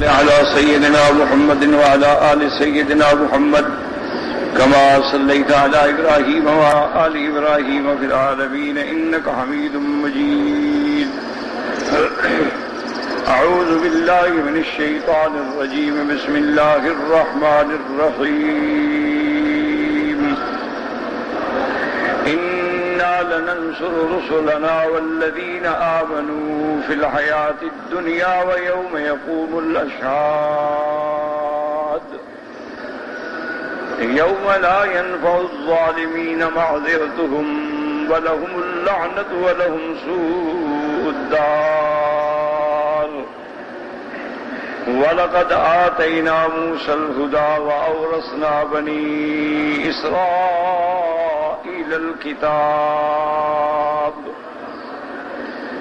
صل على سيدنا محمد وعلى آل سيدنا محمد كما صليت على إبراهيم وعلى آل إبراهيم في العالمين إنك حميد مجيد. أعوذ بالله من الشيطان الرجيم. بسم الله الرحمن الرحيم. إنا لننصر رسلنا والذين آمنوا في الحياة الدنيا ويوم يقوم الأشهاد يوم لا ينفع الظالمين معذرتهم ولهم اللعنة ولهم سوء الدار. ولقد آتينا موسى الهدى وأورثنا بني إسرائيل الكتاب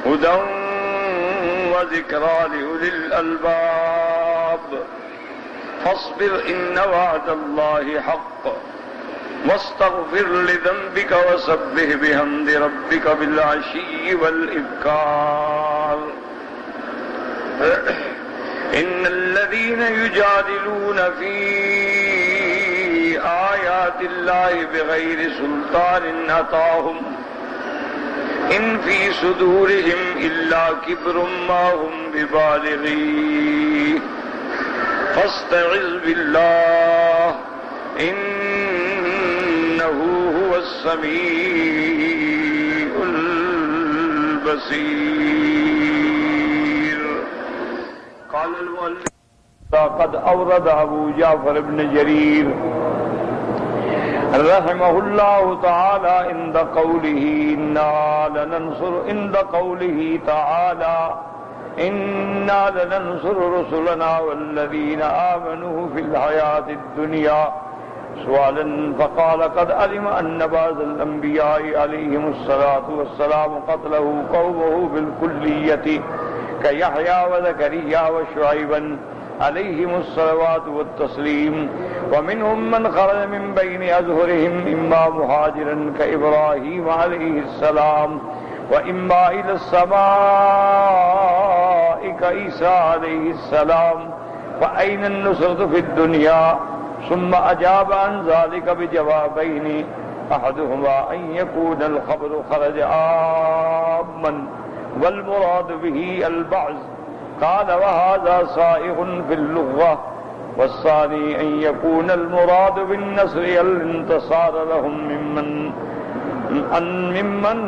هدى وذكرى لأولي الألباب. فاصبر إن وعد الله حق واستغفر لذنبك وسبح بحمد ربك بالعشي والإبكار. إن الذين يجادلون في آيات الله بغير سلطان أتاهم إن في صدورهم إلا كبر ما هم ببالغيه فاستعذ بالله إنه هو السميع البصير. قال المؤلف قد أورد أبو جعفر بن جرير رحمه الله تعالى عند قوله إنا لننصر عند قوله تعالى إنا لننصر رسلنا والذين آمنوا في الحياة الدنيا سؤالا فقال قد علم أن بعض الأنبياء عليهم الصلاة والسلام قتله قومه بالكلية كيحيى وزكريا وشعيبا عليهم الصلوات والتسليم ومنهم من خرج من بين أظهرهم إما مهاجرا كإبراهيم عليه السلام وإما إلى السماء كعيسى عليه السلام. فأين النصرة في الدنيا؟ ثم أجاب عن ذلك بجوابين أحدهما أن يكون الخبر خرج عاما والمراد به البعث قال وهذا سائغ في اللغة. والثاني أن يكون المراد بالنصر الانتصار لهم ممن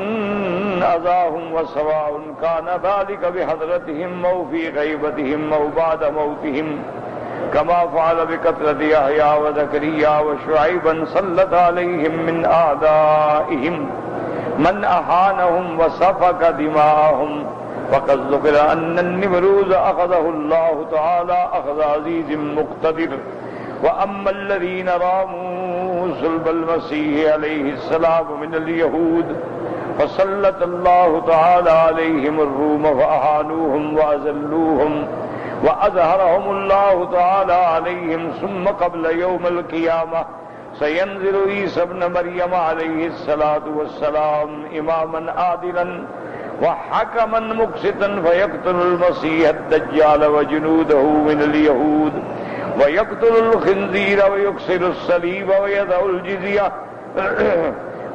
أذاهم وسواء كان ذلك بحضرتهم أو في غيبتهم أو بعد موتهم كما فعل بكثرة يحيى وزكريا وشعيبا سلط عليهم من أعدائهم من أهانهم وسفك دماءهم. وقد ذكر أن النمروذ أخذه الله تعالى أخذ عزيز مقتدر. وأما الذين راموا صلب المسيح عليه السلام من اليهود فسلط الله تعالى عليهم الروم فأهانوهم وأذلوهم وأظهرهم الله تعالى عليهم. ثم قبل يوم القيامة سينزل عيسى ابن مريم عليه الصلاة والسلام إماما عادلا وحكما مقسطا فيقتل المسيح الدجال وجنوده من اليهود ويقتل الخنزير ويكسر الصليب ويدع الجزية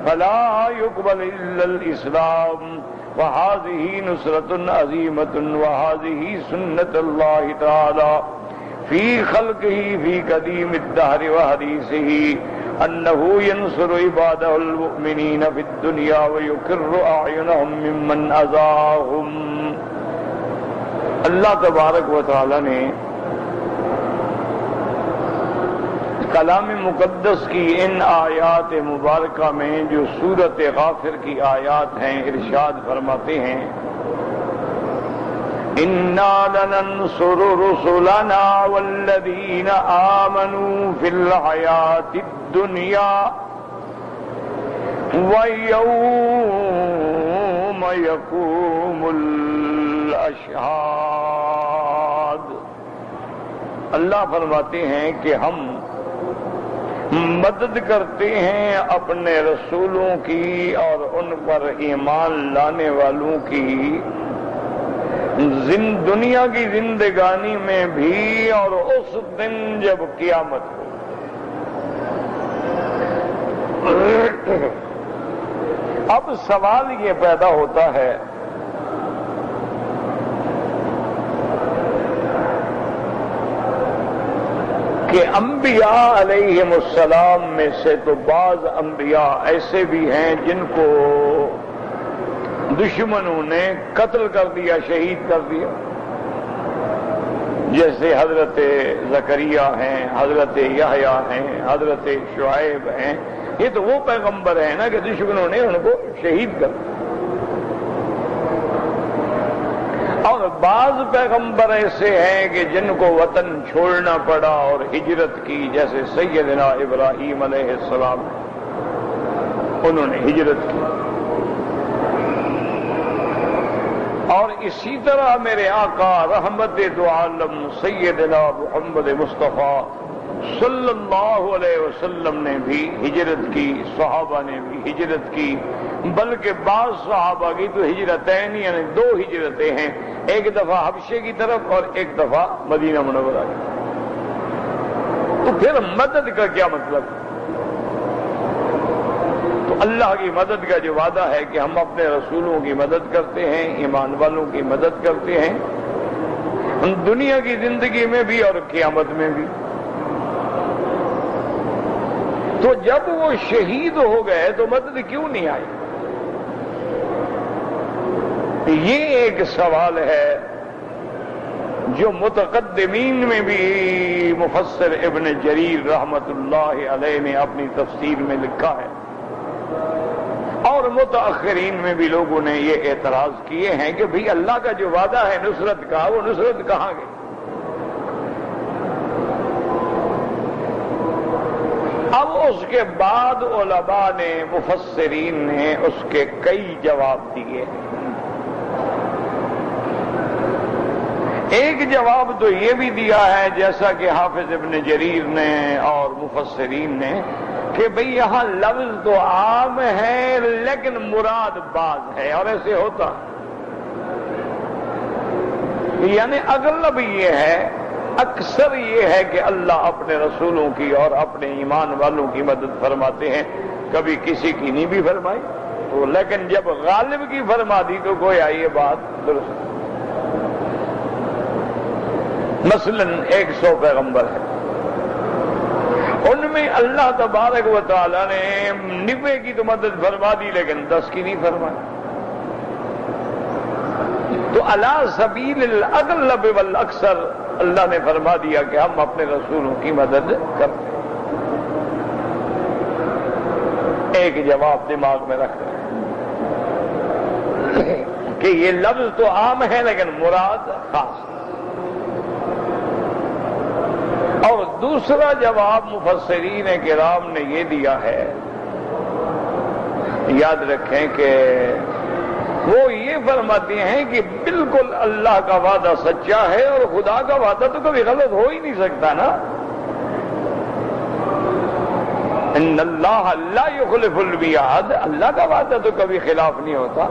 فلا يقبل إلا الإسلام. وهذه نصرة عظيمة وهذه سنة الله تعالى في خلقه في قديم الدهر وحديثه أنه ينصر عباده المؤمنين في الدنيا ويكر أعينهم ممن أذاهم. اللہ تبارک و تعالی نے کلام مقدس کی ان آیات مبارکہ میں جو سورۃ غافر کی آیات ہیں ارشاد فرماتے ہیں اِنَّا لَنَنْصُرُ رُسُلَنَا وَالَّذِينَ آمَنُوا فِي الْحَيَاةِ الدُّنْيَا وَيَوْمَ يَقُومُ الْأَشْهَادُ. اللہ فرماتے ہیں کہ ہم مدد کرتے ہیں اپنے رسولوں کی اور ان پر ایمان لانے والوں کی دنیا کی زندگانی میں بھی اور اس دن جب قیامت ہو۔ اب سوال یہ پیدا ہوتا ہے کہ انبیاء علیہم السلام میں سے تو بعض انبیاء ایسے بھی ہیں جن کو دشمنوں نے قتل کر دیا، شہید کر دیا، جیسے حضرت زکریا ہیں، حضرت یحییٰ ہیں، حضرت شعیب ہیں۔ یہ تو وہ پیغمبر ہیں نا کہ دشمنوں نے ان کو شہید کر دیا۔ اور بعض پیغمبر ایسے ہیں کہ جن کو وطن چھوڑنا پڑا اور ہجرت کی، جیسے سیدنا ابراہیم علیہ السلام، انہوں نے ہجرت کی۔ اور اسی طرح میرے آقا رحمت دو عالم سیدنا محمد مصطفیٰ صلی اللہ علیہ وسلم نے بھی ہجرت کی، صحابہ نے بھی ہجرت کی، بلکہ بعض صحابہ کی تو ہجرتین یعنی دو ہجرتیں ہیں، ایک دفعہ حبشے کی طرف اور ایک دفعہ مدینہ منورہ کی۔ تو پھر مدد کا کیا مطلب؟ تو اللہ کی مدد کا جو وعدہ ہے کہ ہم اپنے رسولوں کی مدد کرتے ہیں، ایمان والوں کی مدد کرتے ہیں، دنیا کی زندگی میں بھی اور قیامت میں بھی۔ تو جب وہ شہید ہو گئے تو مدد کیوں نہیں آئی؟ یہ ایک سوال ہے جو متقدمین میں بھی مفسر ابن جریر رحمت اللہ علیہ نے اپنی تفسیر میں لکھا ہے، اور متاخرین میں بھی لوگوں نے یہ اعتراض کیے ہیں کہ بھئی اللہ کا جو وعدہ ہے نصرت کا، وہ نصرت کہاں گئی؟ اب اس کے بعد علماء نے، مفسرین نے اس کے کئی جواب دیے۔ ایک جواب تو یہ بھی دیا ہے، جیسا کہ حافظ ابن جریر نے اور مفسرین نے، کہ بھئی یہاں لفظ تو عام ہے لیکن مراد بعض ہے، اور ایسے ہوتا یعنی اغلب یہ ہے، اکثر یہ ہے کہ اللہ اپنے رسولوں کی اور اپنے ایمان والوں کی مدد فرماتے ہیں، کبھی کسی کی نہیں بھی فرمائی تو، لیکن جب غالب کی فرما دی تو گویا یہ بات درست۔ مثلا 100 پیغمبر ہیں، ان میں اللہ تبارک و تعالی نے 90 کی تو مدد فرما دی لیکن 10 کی نہیں فرمائی، تو علی سبیل الاغلب والاکثر اللہ نے فرما دیا کہ ہم اپنے رسولوں کی مدد کرتے ہیں۔ ایک جواب دماغ میں رکھ رہے ہیں کہ یہ لفظ تو عام ہے لیکن مراد خاص۔ اور دوسرا جواب مفسرین کرام نے یہ دیا ہے، یاد رکھیں کہ وہ یہ فرماتے ہیں کہ بالکل اللہ کا وعدہ سچا ہے، اور خدا کا وعدہ تو کبھی غلط ہو ہی نہیں سکتا نا۔ ان اللہ لا یخلف المیعاد، اللہ کا وعدہ تو کبھی خلاف نہیں ہوتا۔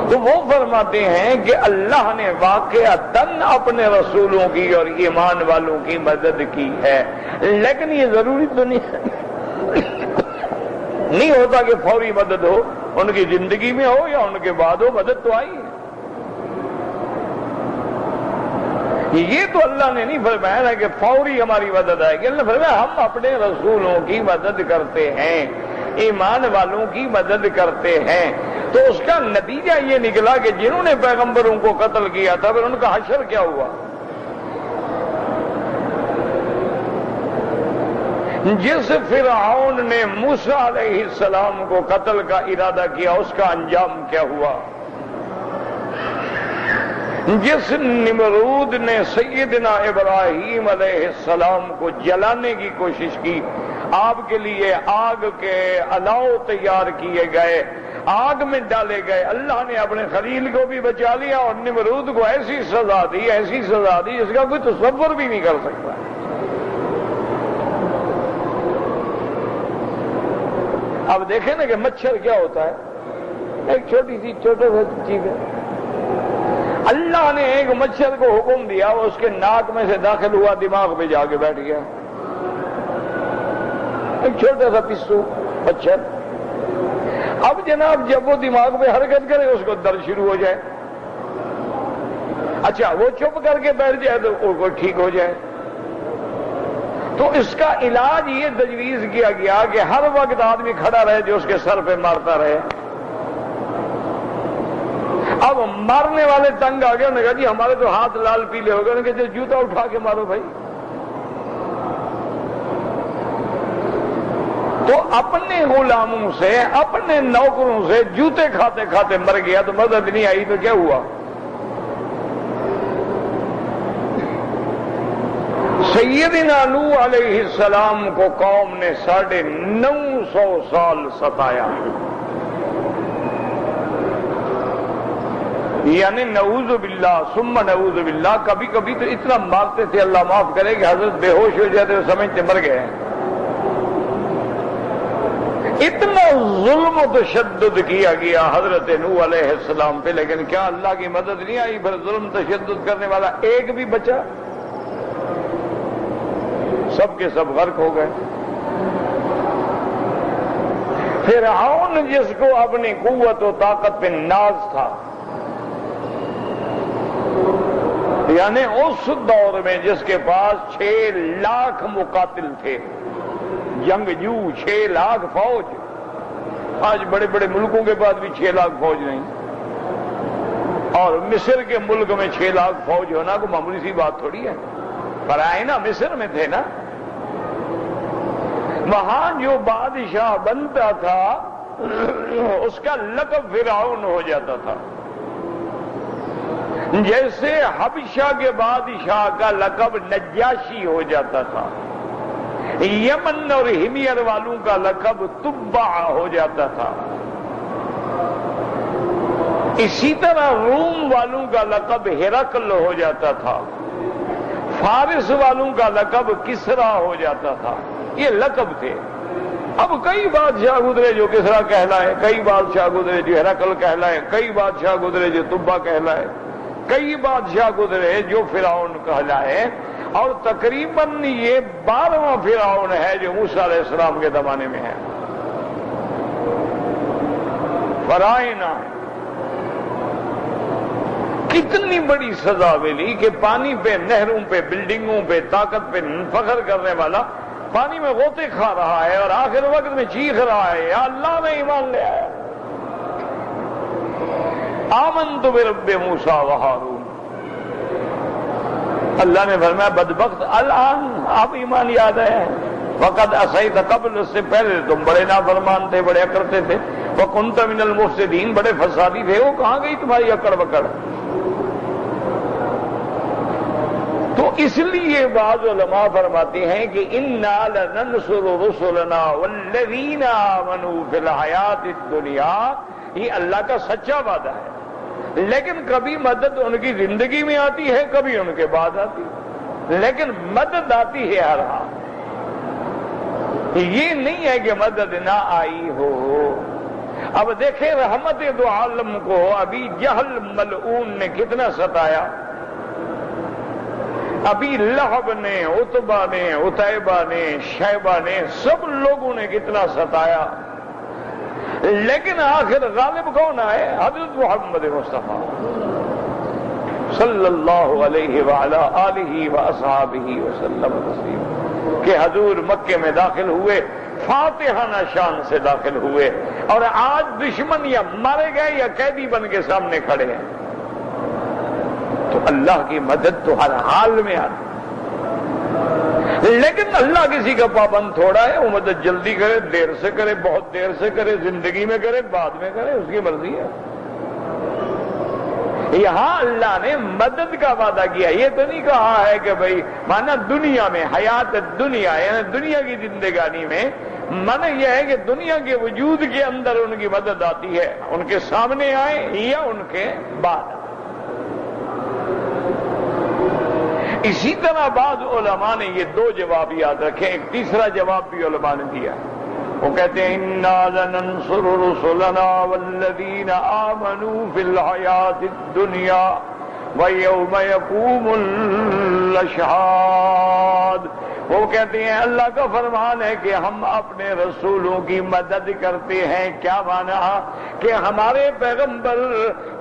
تو وہ فرماتے ہیں کہ اللہ نے واقعتاً اپنے رسولوں کی اور ایمان والوں کی مدد کی ہے، لیکن یہ ضروری تو نہیں ہوتا کہ فوری مدد ہو، ان کی زندگی میں ہو یا ان کے بعد ہو، مدد تو آئی ہے۔ یہ تو اللہ نے نہیں فرمایا نا کہ فوری ہماری مدد آئے گی، اللہ نے فرمایا ہم اپنے رسولوں کی مدد کرتے ہیں، ایمان والوں کی مدد کرتے ہیں۔ تو اس کا نتیجہ یہ نکلا کہ جنہوں نے پیغمبروں کو قتل کیا تھا پھر ان کا حشر کیا ہوا؟ جس فرعون نے موسیٰ علیہ السلام کو قتل کا ارادہ کیا اس کا انجام کیا ہوا؟ جس نمرود نے سیدنا ابراہیم علیہ السلام کو جلانے کی کوشش کی، آپ کے لیے آگ کے الاؤ تیار کیے گئے، آگ میں ڈالے گئے، اللہ نے اپنے خلیل کو بھی بچا لیا اور نمرود کو ایسی سزا دی، ایسی سزا دی جس کا کوئی تصور بھی نہیں کر سکتا۔ اب دیکھیں نا کہ مچھر کیا ہوتا ہے، ایک چھوٹا سا چیز ہے، اللہ نے ایک مچھر کو حکم دیا، وہ اس کے ناک میں سے داخل ہوا، دماغ پہ جا کے بیٹھ گیا، ایک چھوٹا سا پسو مچھر۔ اب جناب جب وہ دماغ پہ حرکت کرے اس کو درد شروع ہو جائے، اچھا وہ چپ کر کے بیٹھ جائے تو وہ ٹھیک ہو جائے۔ تو اس کا علاج یہ تجویز کیا گیا کہ ہر وقت آدمی کھڑا رہے جو اس کے سر پہ مارتا رہے۔ اب مارنے والے تنگ آ گئے، انہوں نے کہا جی ہمارے تو ہاتھ لال پیلے ہو گئے، انہوں نے کہا جوتا اٹھا کے مارو بھائی۔ تو اپنے غلاموں سے، اپنے نوکروں سے جوتے کھاتے کھاتے مر گیا تو مدد نہیں آئی تو کیا ہوا؟ سیدنا نوح علیہ السلام کو قوم نے 950 سال ستایا، یعنی نعوذ باللہ ثم نعوذ باللہ، کبھی کبھی تو اتنا مارتے تھے اللہ معاف کرے کہ حضرت بے ہوش ہو جاتے وہ سمجھتے مر گئے ہیں۔ اتنا ظلم و تشدد کیا گیا حضرت نوح علیہ السلام پہ، لیکن کیا اللہ کی مدد نہیں آئی؟ پھر ظلم تشدد کرنے والا ایک بھی بچا؟ سب کے سب غرق ہو گئے۔ فرعون جس کو اپنی قوت و طاقت پہ ناز تھا، یعنی اس دور میں جس کے پاس 6 لاکھ مقاتل تھے، جنگجو، 6 لاکھ فوج۔ آج بڑے بڑے ملکوں کے پاس بھی 6 لاکھ فوج نہیں، اور مصر کے ملک میں 6 لاکھ فوج ہونا کوئی معمولی سی بات تھوڑی ہے۔ فرعون مصر میں تھے نا، وہاں جو بادشاہ بنتا تھا اس کا لقب فرعون ہو جاتا تھا، جیسے حبشہ کے بادشاہ کا لقب نجاشی ہو جاتا تھا، یمن اور ہمیر والوں کا لقب تبع ہو جاتا تھا، اسی طرح روم والوں کا لقب ہرقل ہو جاتا تھا، فارس والوں کا لقب کسرا ہو جاتا تھا۔ یہ لقب تھے۔ اب کئی بادشاہ گزرے جو کسرا کہلائے، کئی بادشاہ گزرے جو ہرقل کہلائے، کئی بادشاہ گزرے جو تبع کہلائے، کئی بادشاہ گزرے جو فرعون کہلائے، اور تقریباً یہ 12واں فرعون ہے جو موسیٰ علیہ السلام کے زمانے میں ہے۔ فرعون کتنی بڑی سزا ملی کہ پانی پہ، نہروں پہ، بلڈنگوں پہ طاقت پہ فخر کرنے والا پانی میں غوطے کھا رہا ہے اور آخر وقت میں چیخ رہا ہے یا اللہ میں ایمان لے آیا، آمنت برب موسیٰ و ہارون۔ اللہ نے فرمایا بدبخت، الان اب ایمان یاد آیا ہے، وقد عصیت قبل، اس سے پہلے تم بڑے نافرمان تھے، بڑے اکڑتے تھے، وکنت من المفسدین، بڑے فسادی تھے۔ وہ کہاں گئی تمہاری اکڑ بکڑ؟ تو اس لیے بعض علماء فرماتے ہیں کہ انا لننصر رسلنا والذین آمنوا فی الحیات الدنیا، یہ اللہ کا سچا وعدہ ہے، لیکن کبھی مدد ان کی زندگی میں آتی ہے، کبھی ان کے بعد آتی ہے، لیکن مدد آتی ہے ہر حال۔ یہ نہیں ہے کہ مدد نہ آئی ہو۔ اب دیکھیں رحمت دو عالم کو ابھی جہل ملعون نے کتنا ستایا، ابھی لہب نے، عتبہ نے، عتیبہ نے، شیبہ نے، سب لوگوں نے کتنا ستایا، لیکن آخر غالب کون آئے؟ حضرت محمد مصطفیٰ صلی اللہ علیہ وعلی آلہ واصحابہ وسلم تسلیما، کہ حضور مکے میں داخل ہوئے، فاتحانہ شان سے داخل ہوئے، اور آج دشمن یا مارے گئے یا قیدی بن کے سامنے کھڑے ہیں۔ تو اللہ کی مدد تو ہر حال میں آتی، لیکن اللہ کسی کا پابند تھوڑا ہے، وہ مدد جلدی کرے، دیر سے کرے، بہت دیر سے کرے، زندگی میں کرے، بعد میں کرے، اس کی مرضی ہے۔ یہاں اللہ نے مدد کا وعدہ کیا، یہ تو نہیں کہا ہے کہ بھائی مانا دنیا میں، حیات دنیا یعنی دنیا کی زندگانی میں، مانا یہ ہے کہ دنیا کے وجود کے اندر ان کی مدد آتی ہے، ان کے سامنے آئے یا ان کے بعد آئے۔ اسی طرح بعض علماء نے یہ 2 جواب یاد رکھے، ایک تیسرا جواب بھی علماء نے دیا، وہ کہتے ہیں انا لننصر رسلنا والذین آمنوا فی الحیات الدنیا وَيَوْمَ يَقُومُ الْأَشْهَادُ۔ وہ کہتے ہیں اللہ کا فرمان ہے کہ ہم اپنے رسولوں کی مدد کرتے ہیں۔ کیا مانا؟ کہ ہمارے پیغمبر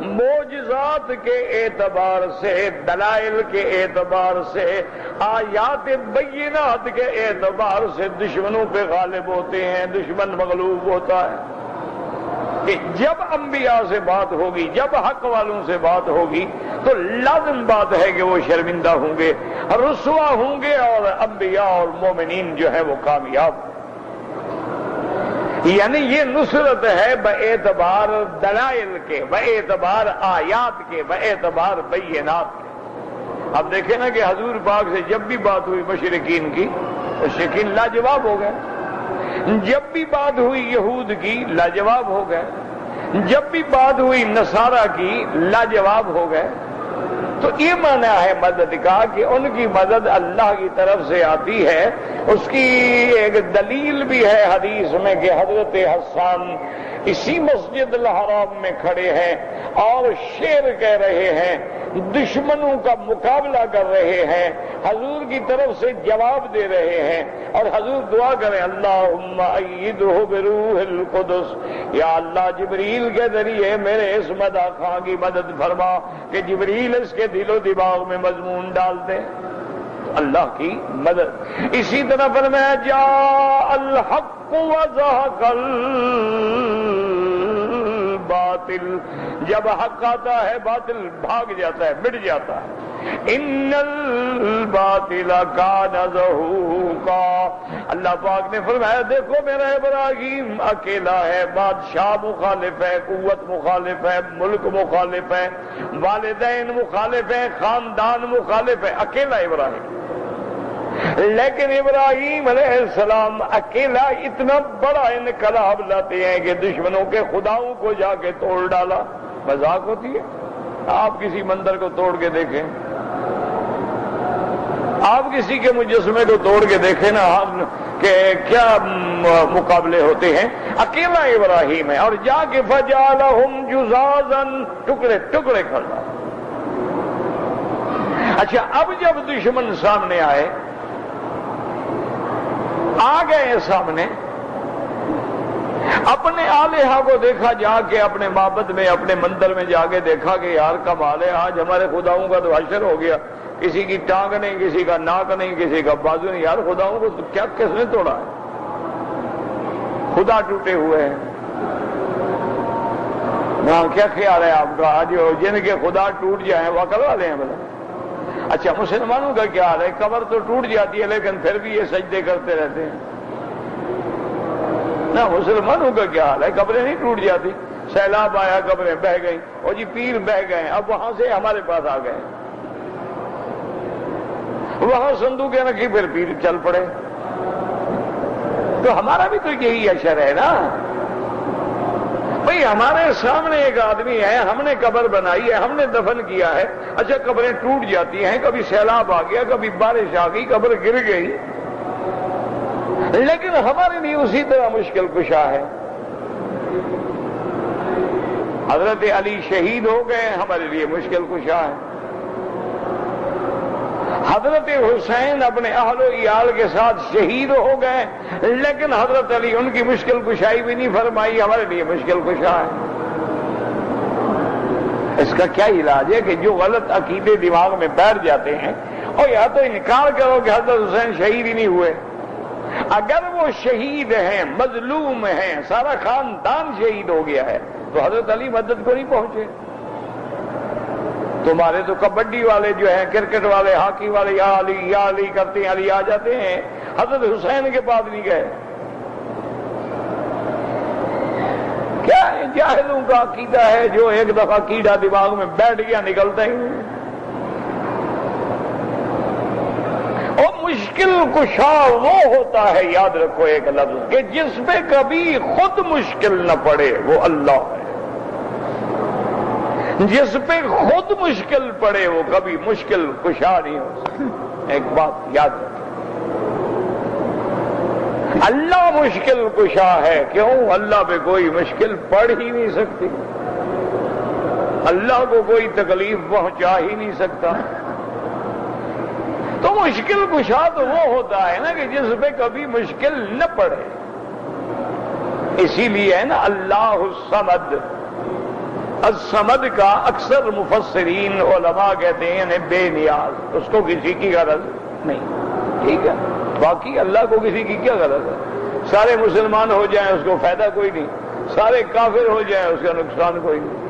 معجزات کے اعتبار سے، دلائل کے اعتبار سے، آیات بینات کے اعتبار سے دشمنوں پہ غالب ہوتے ہیں، دشمن مغلوب ہوتا ہے۔ کہ جب انبیاء سے بات ہوگی، جب حق والوں سے بات ہوگی تو لازم بات ہے کہ وہ شرمندہ ہوں گے، رسوا ہوں گے، اور انبیاء اور مومنین جو ہے وہ کامیاب۔ یعنی یہ نصرت ہے باعتبار دلائل کے، باعتبار آیات کے، باعتبار بینات کے۔ اب دیکھیں نا کہ حضور پاک سے جب بھی بات ہوئی مشرکین کی، مشرکین لاجواب ہو گئے، جب بھی بات ہوئی یہود کی لاجواب ہو گئے، جب بھی بات ہوئی نصارہ کی لاجواب ہو گئے۔ تو یہ معنی ہے مدد کا کہ ان کی مدد اللہ کی طرف سے آتی ہے۔ اس کی ایک دلیل بھی ہے حدیث میں کہ حضرت حسان اسی مسجد الحرام میں کھڑے ہیں اور شعر کہہ رہے ہیں، دشمنوں کا مقابلہ کر رہے ہیں، حضور کی طرف سے جواب دے رہے ہیں، اور حضور دعا کریں اللہم ایدہ بروح القدس، یا اللہ جبریل کے ذریعے میرے اس مدح خاں کی مدد فرما کہ جبریل اس کے دل و دماغ میں مضمون ڈال دیں۔ اللہ کی مدد۔ اسی طرح فرمایا جاء الحق وزهق الباطل، جب حق آتا ہے باطل بھاگ جاتا ہے، مٹ جاتا ہے۔ ان الباطل کان زہوقا، اللہ پاک نے فرمایا دیکھو میرا ابراہیم اکیلا ہے، بادشاہ مخالف ہے، قوت مخالف ہے، ملک مخالف ہے، والدین مخالف ہیں، خاندان مخالف ہے، اکیلا ابراہیم۔ لیکن ابراہیم علیہ السلام اکیلا اتنا بڑا انقلاب لاتے ہیں کہ دشمنوں کے خداؤں کو جا کے توڑ ڈالا۔ مذاق ہوتی ہے؟ آپ کسی مندر کو توڑ کے دیکھیں، آپ کسی کے مجسمے کو توڑ کے دیکھیں نا کہ کیا مقابلے ہوتے ہیں۔ اکیلا ابراہیم ہے، اور جا کے فجعلہم جزازا، ٹکڑے ٹکڑے کر ڈالا۔ اچھا، اب جب دشمن سامنے آئے، آ گئے سامنے، اپنے آلہہ کو دیکھا، جا کے اپنے معبد میں، اپنے مندر میں جا کے دیکھا کہ یار کمال ہے، آج ہمارے خداؤں کا تو حشر ہو گیا، کسی کی ٹانگ نہیں، کسی کا ناک نہیں، کسی کا بازو نہیں، یار خداؤں کو کیا کس نے توڑا ہے؟ خدا ٹوٹے ہوئے ہیں۔ ہاں، کیا خیال ہے آپ کا؟ آج جن کے خدا ٹوٹ جائیں وہ عقل والے ہیں بھلا؟ اچھا، مسلمانوں کا کیا حال ہے؟ قبر تو ٹوٹ جاتی ہے لیکن پھر بھی یہ سجدے کرتے رہتے ہیں۔ نہ، مسلمانوں کا کیا حال ہے؟ قبریں نہیں ٹوٹ جاتی، سیلاب آیا قبریں بہہ گئیں، اور جی پیر بہہ گئے، اب وہاں سے ہمارے پاس آ گئے، وہاں صندوقیں رکھی پھر پیر چل پڑے۔ تو ہمارا بھی تو یہی اشر ہے نا بھئی، ہمارے سامنے ایک آدمی ہے، ہم نے قبر بنائی ہے، ہم نے دفن کیا ہے، اچھا قبریں ٹوٹ جاتی ہیں، کبھی سیلاب آ گیا، کبھی بارش آ گئی، قبر گر گئی، لیکن ہمارے لیے اسی طرح مشکل کشا ہے۔ حضرت علی شہید ہو گئے، ہمارے لیے مشکل کشا ہے۔ حضرت حسین اپنے اہل و عیال کے ساتھ شہید ہو گئے، لیکن حضرت علی ان کی مشکل کشائی بھی نہیں فرمائی، ہمارے لیے مشکل کشا ہے۔ اس کا کیا علاج ہے کہ جو غلط عقیدے دماغ میں بیٹھ جاتے ہیں، اور یا تو انکار کرو کہ حضرت حسین شہید ہی نہیں ہوئے، اگر وہ شہید ہیں، مظلوم ہیں، سارا خاندان شہید ہو گیا ہے، تو حضرت علی مدد کو نہیں پہنچے۔ تمہارے تو کبڈی والے جو ہیں، کرکٹ والے، ہاکی والے، یا علی کرتے ہیں، علی آ جاتے ہیں، حضرت حسین کے پاس نہیں گئے۔ کیا جاہلوں کا عقیدہ ہے جو ایک دفعہ کیڑا دماغ میں بیٹھ گیا نکلتا ہی نہیں۔ اور مشکل کشا وہ ہوتا ہے، یاد رکھو ایک لفظ، کہ جس پہ کبھی خود مشکل نہ پڑے وہ اللہ ہے، جس پہ خود مشکل پڑے وہ کبھی مشکل کشا نہیں ہو سکتا۔ ایک بات یاد رکھیں، اللہ مشکل کشا ہے، کیوں؟ اللہ پہ کوئی مشکل پڑ ہی نہیں سکتی۔ اللہ کو کوئی تکلیف پہنچا ہی نہیں سکتا۔ تو مشکل کشا تو وہ ہوتا ہے نا کہ جس پہ کبھی مشکل نہ پڑے۔ اسی لیے ہے نا اللہ الصمد، الصمد کا اکثر مفسرین علماء کہتے ہیں یعنی بے نیاز، اس کو کسی کی غرض نہیں، ٹھیک ہے؟ باقی اللہ کو کسی کی کیا غرض ہے؟ سارے مسلمان ہو جائیں اس کو فائدہ کوئی نہیں، سارے کافر ہو جائیں اس کا نقصان کوئی نہیں۔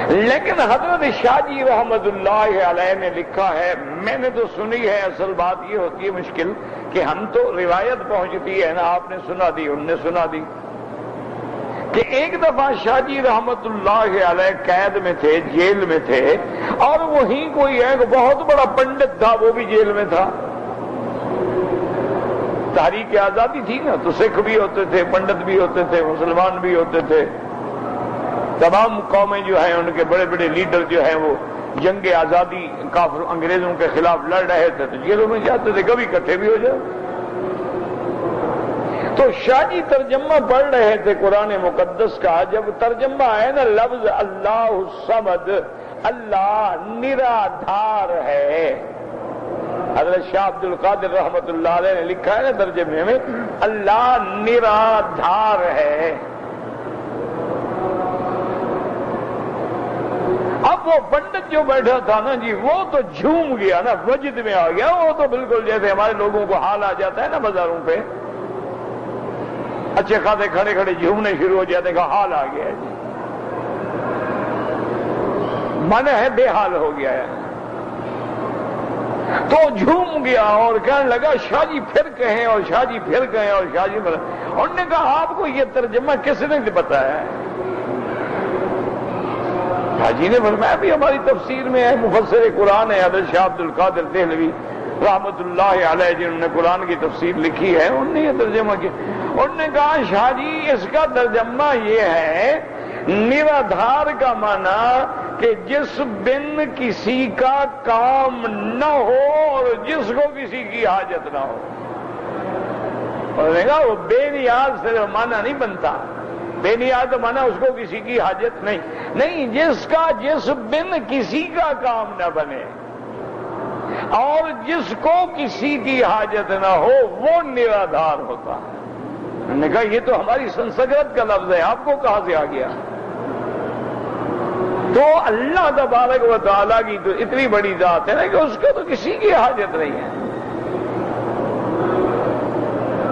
لیکن حضرت شاہ جی رحمت اللہ علیہ نے لکھا ہے، میں نے تو سنی ہے، اصل بات یہ ہوتی ہے مشکل کہ ہم تو روایت پہنچتی ہے نا، آپ نے سنا دی ان نے سنا دی، کہ ایک دفعہ شاہ جی رحمت اللہ علیہ قید میں تھے، جیل میں تھے، اور وہیں کوئی ایک بہت بڑا پنڈت تھا، وہ بھی جیل میں تھا۔ تحریک آزادی تھی نا، تو سکھ بھی ہوتے تھے، پنڈت بھی ہوتے تھے، مسلمان بھی ہوتے تھے، تمام قومیں جو ہیں ان کے بڑے بڑے لیڈر جو ہیں وہ جنگ آزادی کافر انگریزوں کے خلاف لڑ رہے تھے، تو جیلوں میں جاتے تھے، کبھی اکٹھے بھی ہو جائے۔ تو شاہ جی ترجمہ پڑھ رہے تھے قرآن مقدس کا، جب ترجمہ ہے نا لفظ اللہ الصمد، اللہ نرادھار ہے، حضرت شاہ عبد القادر رحمت اللہ علیہ نے لکھا ہے نا ترجمے میں، اللہ نرادھار ہے۔ اب وہ پنڈت جو بیٹھا تھا نا جی، وہ تو جھوم گیا نا، وجد میں آ گیا، وہ تو بالکل جیسے ہمارے لوگوں کو حال آ جاتا ہے نا بازاروں پہ، اچھے خاصے کھڑے کھڑے جھومنے شروع ہو جاتے کہ حال آ گیا ہے جی، من ہے بے حال ہو گیا ہے۔ تو جھوم گیا اور کہنے لگا شاہ جی پھر کہیں، اور شاہ جی پھر کہیں، اور شاہ جی پھر۔ انہوں نے کہا آپ کو یہ ترجمہ کس نے بتایا ہے؟ شاہ جی نے فرمایا بھی ہماری تفسیر میں ہے، مفسر قرآن ہے حضرت شاہ عبد القادر دہلوی رحمت اللہ علیہ، جنہوں نے قرآن کی تفسیر لکھی ہے، انہوں نے یہ ترجمہ کیا۔ انہوں نے کہا شاہ جی اس کا ترجمہ یہ ہے، نرادھار کا معنی کہ جس بن کسی کا کام نہ ہو اور جس کو کسی کی حاجت نہ ہو۔ انہوں نے کہا وہ بے نیاز سے معنی نہیں بنتا، بے نیاز تو مانا اس کو کسی کی حاجت نہیں، جس بن کسی کا کام نہ بنے اور جس کو کسی کی حاجت نہ ہو وہ نرادھار ہوتا۔ انہوں نے کہا یہ تو ہماری سنسکرت کا لفظ ہے، آپ کو کہاں سے آ گیا؟ تو اللہ تبارک و تعالیٰ کی تو اتنی بڑی ذات ہے نا کہ اس کو تو کسی کی حاجت نہیں ہے۔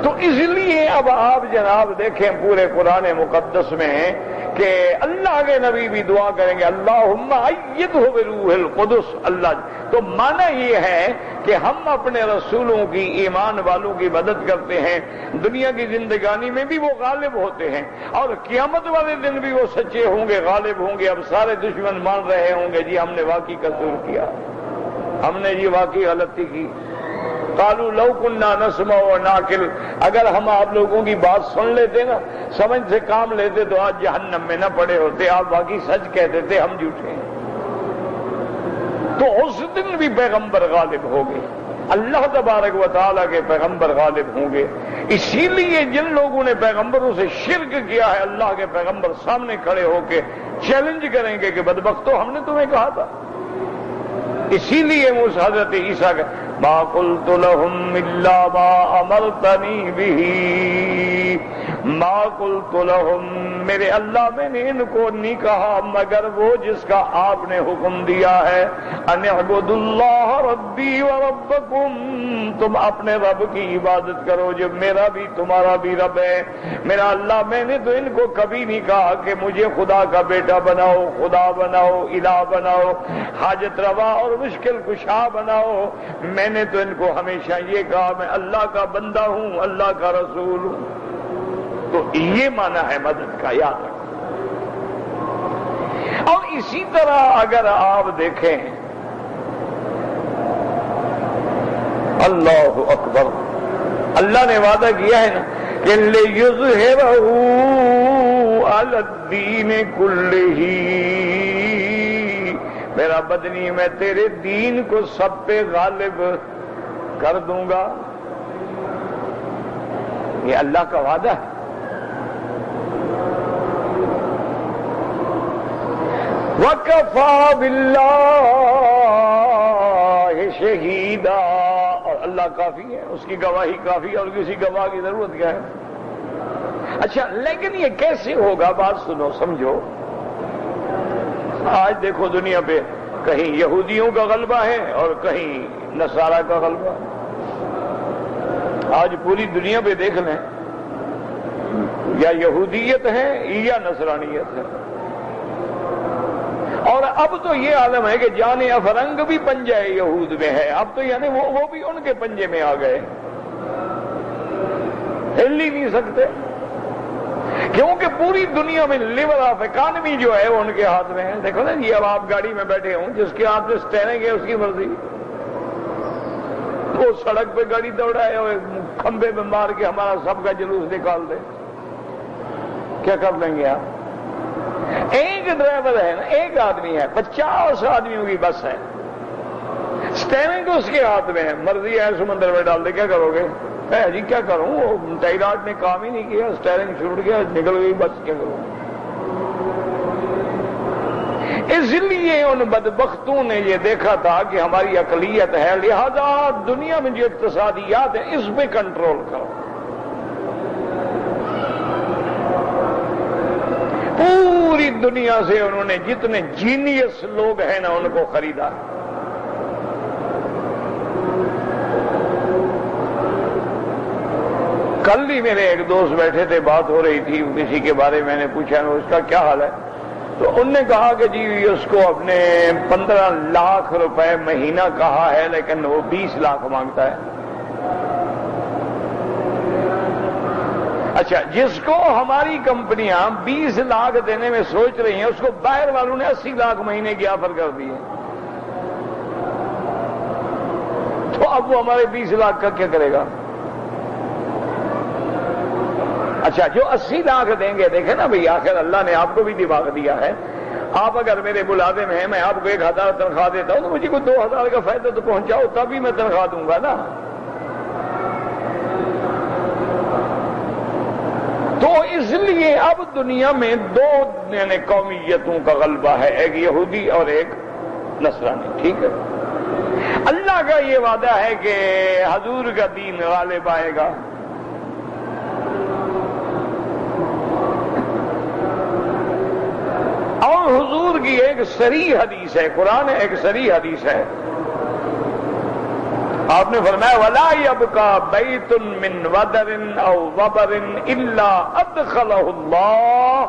تو اس لیے اب آپ جناب دیکھیں پورے قرآن مقدس میں کہ اللہ کے نبی بھی دعا کریں گے اللہم ایدہ بروح القدس، اللہ۔ تو معنی یہ ہے کہ ہم اپنے رسولوں کی، ایمان والوں کی مدد کرتے ہیں، دنیا کی زندگانی میں بھی وہ غالب ہوتے ہیں، اور قیامت والے دن بھی وہ سچے ہوں گے، غالب ہوں گے۔ اب سارے دشمن مان رہے ہوں گے جی ہم نے واقعی قصور کیا، ہم نے جی واقعی غلطی کی۔ قالوا لو كنا نسمع ونعقل، اگر ہم آپ لوگوں کی بات سن لیتے نا، سمجھ سے کام لیتے تو آج جہنم میں نہ پڑے ہوتے، آپ باقی سچ کہتے تھے، ہم جھوٹے ہیں۔ تو اس دن بھی پیغمبر غالب ہو گئے، اللہ تبارک و تعالیٰ کے پیغمبر غالب ہوں گے۔ اسی لیے جن لوگوں نے پیغمبروں سے شرک کیا ہے، اللہ کے پیغمبر سامنے کھڑے ہو کے چیلنج کریں گے کہ بدبختو ہم نے تمہیں کہا تھا۔ اسی لیے حضرت عیسیٰ کا ما قلت لهم الا ما امرتنی به، ما قلت لهم، میرے اللہ میں نے ان کو نہیں کہا مگر وہ جس کا آپ نے حکم دیا ہے، ان اعبدوا اللہ ربی وربکم، تم اپنے رب کی عبادت کرو جو میرا بھی تمہارا بھی رب ہے، میرا اللہ۔ میں نے تو ان کو کبھی نہیں کہا کہ مجھے خدا کا بیٹا بناؤ، خدا بناؤ، الہ بناؤ، حاجت روا اور مشکل کشا بناؤ۔ میں نے تو ان کو ہمیشہ یہ کہا میں اللہ کا بندہ ہوں، اللہ کا رسول ہوں۔ تو یہ معنی ہے مدد کا، یاد رکھیں۔ اور اسی طرح اگر آپ دیکھیں اللہ اکبر، اللہ نے وعدہ کیا ہے نا کہ لِيُظْهِرَهُ عَلَى الدِّينِ كُلِّهِ، میرا بدنی میں تیرے دین کو سب پہ غالب کر دوں گا۔ یہ اللہ کا وعدہ ہے۔ وَكَفَى بِاللَّهِ شَهِيدًا، اور اللہ کافی ہے، اس کی گواہی کافی ہے، اور کسی گواہ کی ضرورت کیا ہے؟ اچھا لیکن یہ کیسے ہوگا؟ بات سنو سمجھو. آج دیکھو دنیا پہ کہیں یہودیوں کا غلبہ ہے اور کہیں نصارہ کا غلبہ ہے. آج پوری دنیا پہ دیکھ لیں، یا یہودیت ہے یا نصرانیت ہے. اور اب تو یہ عالم ہے کہ جانے افرنگ بھی پنجہ یہود میں ہے. اب تو یعنی وہ بھی ان کے پنجے میں آ گئے، ہل ہی نہیں سکتے، کیونکہ پوری دنیا میں لیور آف اکانومی جو ہے وہ ان کے ہاتھ میں ہے. دیکھو نا جی، اب آپ گاڑی میں بیٹھے ہوں، جس کے ہاتھ میں اسٹیئرنگ ہے اس کی مرضی، وہ سڑک پہ گاڑی دوڑائے اور کھمبے میں مار کے ہمارا سب کا جلوس نکال دے، کیا کر لیں گے آپ؟ ایک ڈرائیور ہے نا، ایک آدمی ہے، 50 آدمیوں کی بس ہے، اسٹیئرنگ تو اس کے ہاتھ میں ہے، مرضی ہے سمندر میں ڈال دے، کیا کرو گے؟ جی کیا کروں، وہ ٹائیراٹ نے کام ہی نہیں کیا، اسٹیئرنگ چھوٹ گیا، نکل گئی بس، کیا کروں؟ اس لیے ان بدبختوں نے یہ دیکھا تھا کہ ہماری اقلیت ہے، لہذا دنیا میں جو اقتصادیات ہیں اس پہ کنٹرول کرو. پوری دنیا سے انہوں نے جتنے جینیس لوگ ہیں نا ان کو خریدا. کل ہی میرے ایک دوست بیٹھے تھے، بات ہو رہی تھی کسی کے بارے میں نے پوچھا اس کا کیا حال ہے، تو انہوں نے کہا کہ جی اس کو اپنے 15 لاکھ روپے مہینہ کہا ہے، لیکن وہ 20 لاکھ مانگتا ہے. اچھا، جس کو ہماری کمپنیاں 20 لاکھ دینے میں سوچ رہی ہیں، اس کو باہر والوں نے 80 لاکھ مہینے کی آفر کر دی ہے. تو اب وہ ہمارے 20 لاکھ کا کیا کرے گا؟ اچھا، جو 80 لاکھ دیں گے، دیکھیں نا بھئی، آخر اللہ نے آپ کو بھی دماغ دیا ہے. آپ اگر میرے ملازم ہیں، میں آپ کو 1000 تنخواہ دیتا ہوں تو مجھے کوئی 2000 کا فائدہ تو پہنچاؤ، تبھی میں تنخواہ دوں گا نا. تو اس لیے اب دنیا میں 2 یعنی قومیتوں کا غلبہ ہے، ایک یہودی اور ایک نصرانی. ٹھیک ہے، اللہ کا یہ وعدہ ہے کہ حضور کا دین غالب آئے گا. اور حضور کی ایک صریح حدیث ہے، قرآن ایک صریح حدیث ہے. آپ نے فرمایا وَلَا يَبْقَى بَيْتٌ مِّن وَدَرٍ أَوْ وَبَرٍ إِلَّا أَدْخَلَهُ اللَّهُ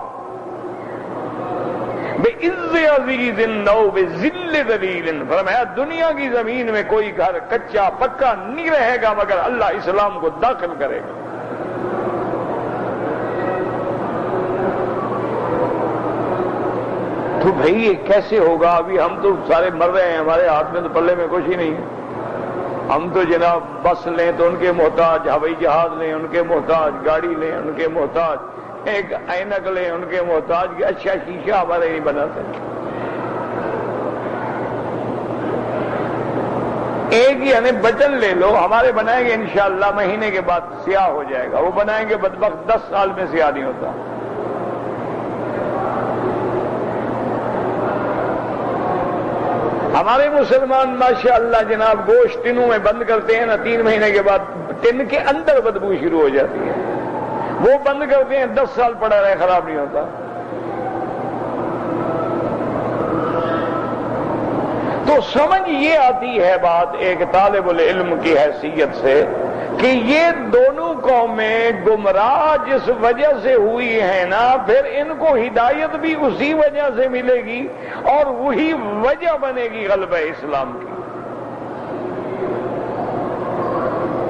بِعِزِّ عَزِيزٍ أَوْ بِذِلِّ ذَلِيلٍ. فرمایا دنیا کی زمین میں کوئی گھر کچا پکا نہیں رہے گا مگر اللہ اسلام کو داخل کرے گا. تو بھئی یہ کیسے ہوگا؟ ابھی ہم تو سارے مر رہے ہیں، ہمارے ہاتھ میں تو پلے میں کچھ ہی نہیں ہے. ہم تو جناب بس لیں تو ان کے محتاج، ہوائی جہاز لیں ان کے محتاج، گاڑی لیں ان کے محتاج، ایک اینک لیں ان کے محتاج، کہ اچھا شیشہ ہمارے نہیں بناتے. ایک یعنی بٹن لے لو، ہمارے بنائیں گے انشاءاللہ مہینے کے بعد سیاہ ہو جائے گا، وہ بنائیں گے بدبخت 10 سال میں سیاہ نہیں ہوتا. ہمارے مسلمان ماشاءاللہ جناب گوشت ٹنوں میں بند کرتے ہیں نا، 3 مہینے کے بعد ٹن کے اندر بدبو شروع ہو جاتی ہے. وہ بند کرتے ہیں 10 سال پڑا رہے، خراب نہیں ہوتا. تو سمجھ یہ آتی ہے بات ایک طالب العلم کی حیثیت سے کہ یہ دونوں قومیں گمراہ جس وجہ سے ہوئی ہیں نا، پھر ان کو ہدایت بھی اسی وجہ سے ملے گی اور وہی وجہ بنے گی غلبہ اسلام کی.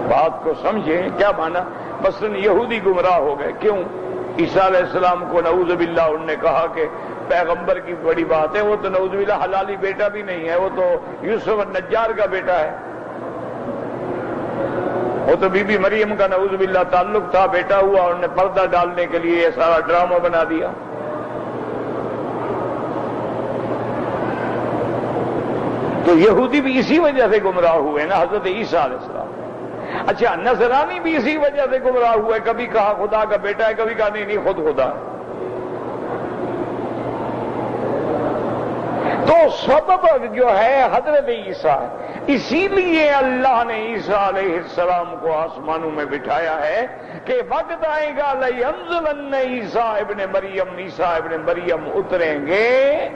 بات کو سمجھیں کیا مانا؟ مثلا یہودی گمراہ ہو گئے، کیوں؟ عیسیٰ علیہ السلام کو نعوذ باللہ انہوں نے کہا کہ پیغمبر کی بڑی بات ہے، وہ تو نعوذ باللہ حلالی بیٹا بھی نہیں ہے، وہ تو یوسف النجار کا بیٹا ہے، وہ تو بی بی مریم کا نعوذ باللہ تعلق تھا، بیٹا ہوا اور انہوں نے پردہ ڈالنے کے لیے یہ سارا ڈرامہ بنا دیا. تو یہودی بھی اسی وجہ سے گمراہ ہوئے نا، حضرت عیسیٰ علیہ السلام. اچھا، نصرانی بھی اسی وجہ سے گمراہ ہوئے، کبھی کہا خدا کا بیٹا ہے، کبھی کہا نہیں خود خدا ہے. تو سبب جو ہے حضرت عیسیٰ ہے، اسی لیے اللہ نے عیسیٰ علیہ السلام کو آسمانوں میں بٹھایا ہے کہ وقت آئے گا لَيَنزِلَنَّ عیسیٰ ابن مریم، عیسیٰ ابن مریم اتریں گے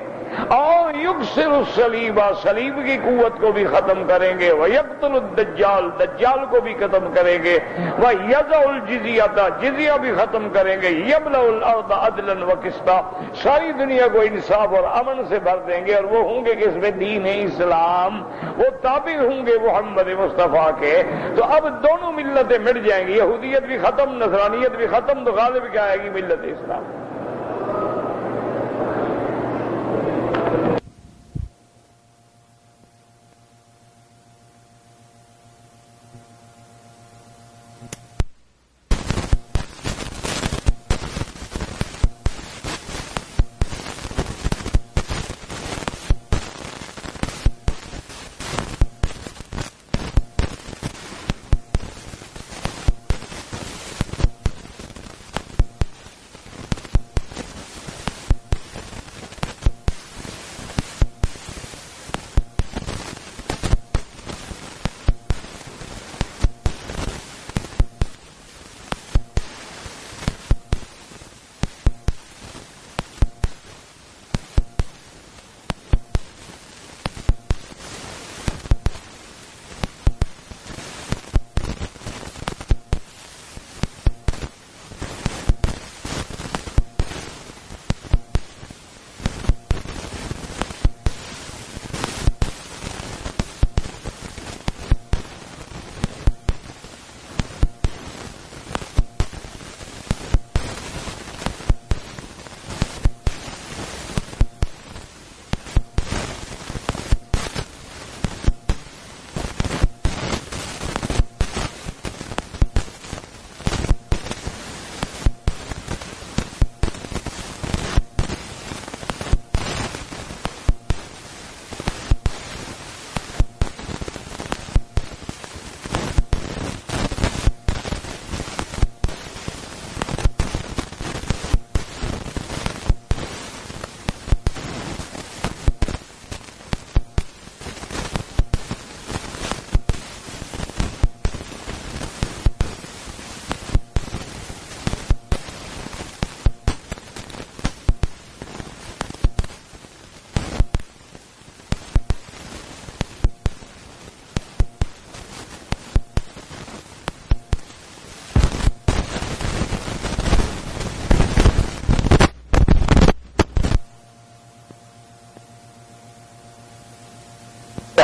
اور یکسر الصلیب، صلیب کی قوت کو بھی ختم کریں گے، وَيَقْتُلُ الدَّجَّالَ، دجال کو بھی ختم کریں گے، وَيَضَعُ الْجِزْيَةَ، جزیہ بھی ختم کریں گے، يَمْلَأُ الْأَرْضَ عَدْلًا وَقِسْطًا، ساری دنیا کو انصاف اور امن سے بھر دیں گے، اور وہ ہوں گے کہ اس میں دین اسلام، وہ تابع ہوں گے محمد مصطفیٰ کے۔ تو اب دونوں ملتیں مٹ جائیں گی، یہودیت بھی ختم، نصرانیت بھی ختم، تو غالب کیا آئے گی؟ ملت اسلام۔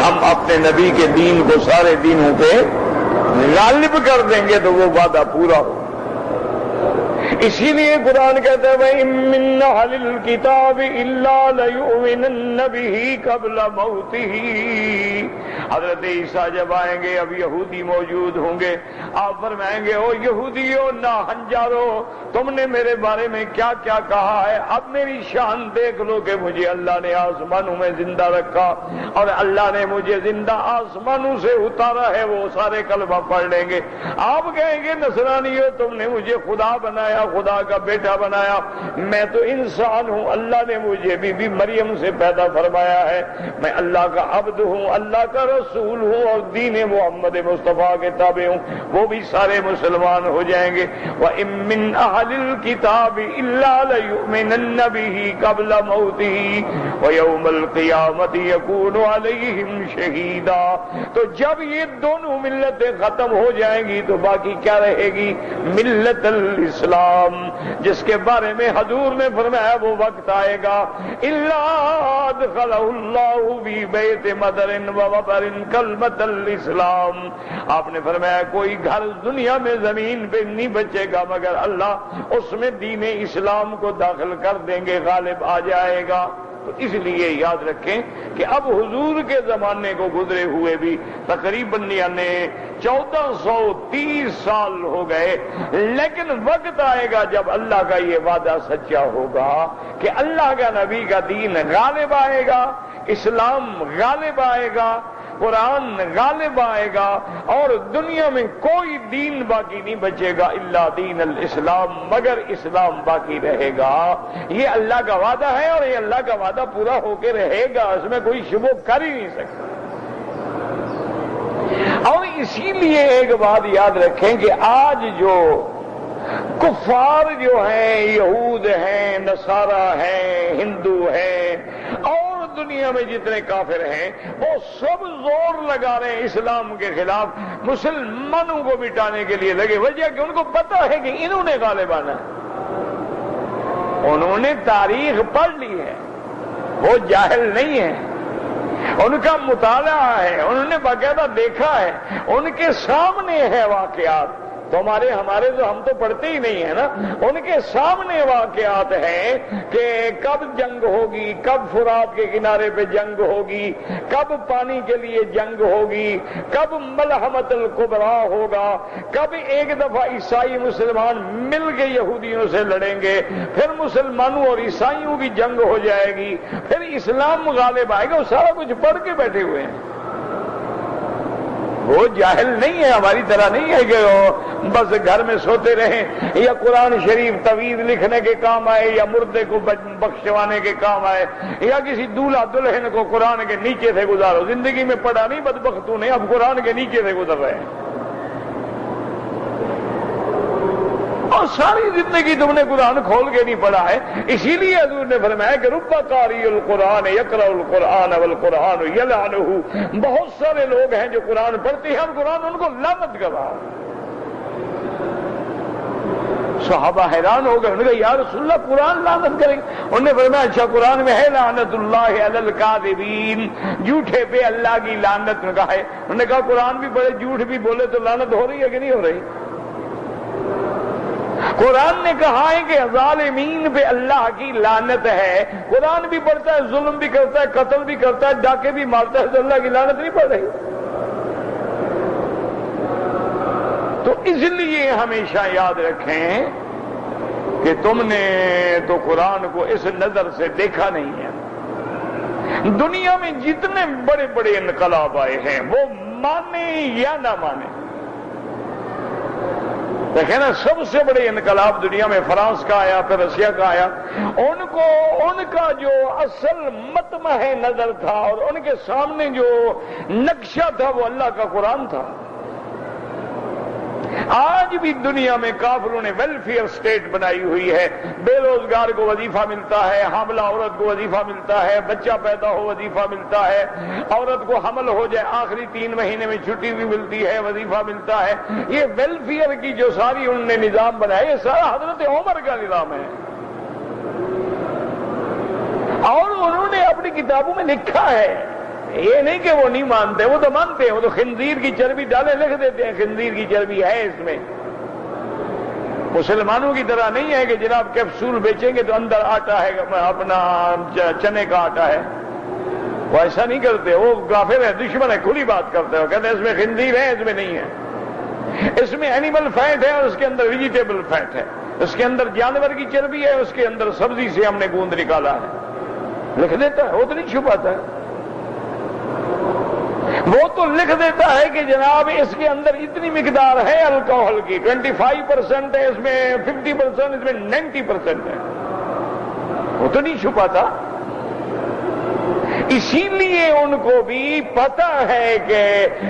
ہم اپنے نبی کے دین کو سارے دینوں پہ غالب کر دیں گے تو وہ وعدہ پورا ہو۔ اسی لیے قرآن کہتا ہے وَإِن مِّنْ أَهْلِ الْكِتَابِ إِلَّا لَيُؤْمِنَنَّ بِهِ قَبْلَ مَوْتِهِ۔ حضرت عیسیٰ جب آئیں گے اب یہودی موجود ہوں گے، آپ فرمائیں گے او یہودیو نا ہنجارو، تم نے میرے بارے میں کیا کیا کہا ہے، اب میری شان دیکھ لو کہ مجھے اللہ نے آسمانوں میں زندہ رکھا اور اللہ نے مجھے زندہ آسمانوں سے اتارا ہے، وہ سارے کلمہ پڑھ لیں گے۔ آپ کہیں گے نصرانیو تم نے مجھے خدا بنایا، خدا کا بیٹا بنایا، میں تو انسان ہوں، اللہ نے مجھے بی بی مریم سے پیدا فرمایا ہے، میں اللہ کا عبد ہوں، اللہ کا رسول ہوں اور دین محمد مصطفیٰ کے تابع ہوں، وہ بھی سارے مسلمان ہو جائیں گے۔ وَإِن مِّنْ أَهْلِ الْكِتَابِ إِلَّا لَيُؤْمِنَنَّ بِهِ قَبْلَ مَوْتِهِ وَيَوْمَ الْقِيَامَةِ يَكُونُ عَلَيْهِمْ شَهِيدًا۔ تو جب یہ دونوں ملتیں ختم ہو جائیں گی تو باقی کیا رہے گی؟ ملت الاسلام، جس کے بارے میں حضور نے فرمایا وہ وقت آئے گا الا ادخلہ اللہ فی بیت مدر ووبر کلمۃ الاسلام۔ آپ نے فرمایا کوئی گھر دنیا میں زمین پہ نہیں بچے گا مگر اللہ اس میں دین اسلام کو داخل کر دیں گے، غالب آ جائے گا۔ تو اس لیے یاد رکھیں کہ اب حضور کے زمانے کو گزرے ہوئے بھی تقریباً 1430 سال ہو گئے، لیکن وقت آئے گا جب اللہ کا یہ وعدہ سچا ہوگا کہ اللہ کا نبی کا دین غالب آئے گا، اسلام غالب آئے گا، قرآن غالب آئے گا اور دنیا میں کوئی دین باقی نہیں بچے گا الا دین الاسلام، مگر اسلام باقی رہے گا۔ یہ اللہ کا وعدہ ہے اور یہ اللہ کا وعدہ پورا ہو کے رہے گا، اس میں کوئی شبہ کر ہی نہیں سکتا۔ اور اسی لیے ایک بات یاد رکھیں کہ آج جو کفار جو ہیں، یہود ہیں، نصارہ ہیں، ہندو ہیں اور دنیا میں جتنے کافر ہیں، وہ سب زور لگا رہے ہیں اسلام کے خلاف، مسلمانوں کو مٹانے کے لیے لگے۔ وجہ کہ ان کو پتا ہے کہ انہوں نے غالب آنا ہے، انہوں نے تاریخ پڑھ لی ہے، وہ جاہل نہیں ہے، ان کا مطالعہ ہے، انہوں نے باقاعدہ دیکھا ہے، ان کے سامنے ہے واقعات۔ تو ہمارے تو ہم تو پڑھتے ہی نہیں ہیں نا، ان کے سامنے واقعات ہیں کہ کب جنگ ہوگی، کب فرات کے کنارے پہ جنگ ہوگی، کب پانی کے لیے جنگ ہوگی، کب ملحمت الکبریٰ ہوگا، کب ایک دفعہ عیسائی مسلمان مل کے یہودیوں سے لڑیں گے، پھر مسلمانوں اور عیسائیوں کی جنگ ہو جائے گی، پھر اسلام غالب آئے گا۔ وہ سارا کچھ پڑھ کے بیٹھے ہوئے ہیں، وہ جاہل نہیں ہے، ہماری طرح نہیں ہے کہ وہ بس گھر میں سوتے رہیں یا قرآن شریف طویل لکھنے کے کام آئے یا مردے کو بخشوانے کے کام آئے یا کسی دولہا دلہن کو قرآن کے نیچے سے گزارو۔ زندگی میں پڑھا نہیں بدبختوں نے، اب قرآن کے نیچے سے گزر رہے ہیں، اور ساری زندگی تم نے قرآن کھول کے نہیں پڑھا ہے۔ اسی لیے حضور نے فرمایا کہ رب قاری القرآن یقرأ القرآن والقرآن یلعنہ، بہت سارے لوگ ہیں جو قرآن پڑھتے ہیں اور قرآن ان کو لعنت کر رہا ہے۔ صحابہ حیران ہو گئے، انہوں نے کہا یا رسول اللہ قرآن لعنت کریں گے؟ انہوں نے فرمایا اچھا قرآن میں ہے لعنت اللہ علی الکاذبین، جھوٹے پہ اللہ کی لعنت کا ہے۔ انہوں نے کہا قرآن بھی بڑے جھوٹ بھی بولے تو لعنت ہو رہی ہے کہ نہیں ہو رہی؟ قرآن نے کہا ہے کہ ظالمین پہ اللہ کی لعنت ہے، قرآن بھی پڑھتا ہے، ظلم بھی کرتا ہے، قتل بھی کرتا ہے، ڈاکے بھی مارتا ہے، تو اللہ کی لعنت نہیں پڑ رہی؟ تو اس لیے ہمیشہ یاد رکھیں کہ تم نے تو قرآن کو اس نظر سے دیکھا نہیں ہے۔ دنیا میں جتنے بڑے بڑے انقلاب آئے ہیں وہ مانے یا نہ مانے، دیکھیں نا، سب سے بڑے انقلاب دنیا میں فرانس کا آیا، پھر رشیا کا آیا، ان کا جو اصل مطمع نظر تھا اور ان کے سامنے جو نقشہ تھا وہ اللہ کا قرآن تھا۔ آج بھی دنیا میں کافروں نے ویلفیئر سٹیٹ بنائی ہوئی ہے، بے روزگار کو وظیفہ ملتا ہے، حاملہ عورت کو وظیفہ ملتا ہے، بچہ پیدا ہو وظیفہ ملتا ہے، عورت کو حمل ہو جائے آخری 3 مہینے میں چھٹی بھی ملتی ہے، وظیفہ ملتا ہے۔ یہ ویلفیئر کی جو ساری انہوں نے نظام بنایا، یہ سارا حضرت عمر کا نظام ہے، اور انہوں نے اپنی کتابوں میں لکھا ہے۔ یہ نہیں کہ وہ نہیں مانتے، وہ تو مانتے ہیں، وہ تو خنزیر کی چربی ڈالے لکھ دیتے ہیں خنزیر کی چربی ہے اس میں۔ مسلمانوں کی طرح نہیں ہے کہ جناب کیپسول بیچیں گے تو اندر آٹا ہے، اپنا چنے کا آٹا ہے، وہ ایسا نہیں کرتے، وہ کافر ہے، دشمن ہے، کھلی بات کرتے ہیں، کہتے ہیں اس میں خنزیر ہے، اس میں نہیں ہے، اس میں اینیمل فیٹ ہے اور اس کے اندر ویجیٹیبل فیٹ ہے، اس کے اندر جانور کی چربی ہے، اس کے اندر سبزی سے ہم نے گوند نکالا ہے، لکھ دیتا ہے، وہ تو نہیں چھپاتا ہے، وہ تو لکھ دیتا ہے کہ جناب اس کے اندر اتنی مقدار ہے الکوہل کی، 25% ہے اس میں، 50% اس میں 90% ہے، وہ تو نہیں چھپاتا۔ اسی لیے ان کو بھی پتا ہے کہ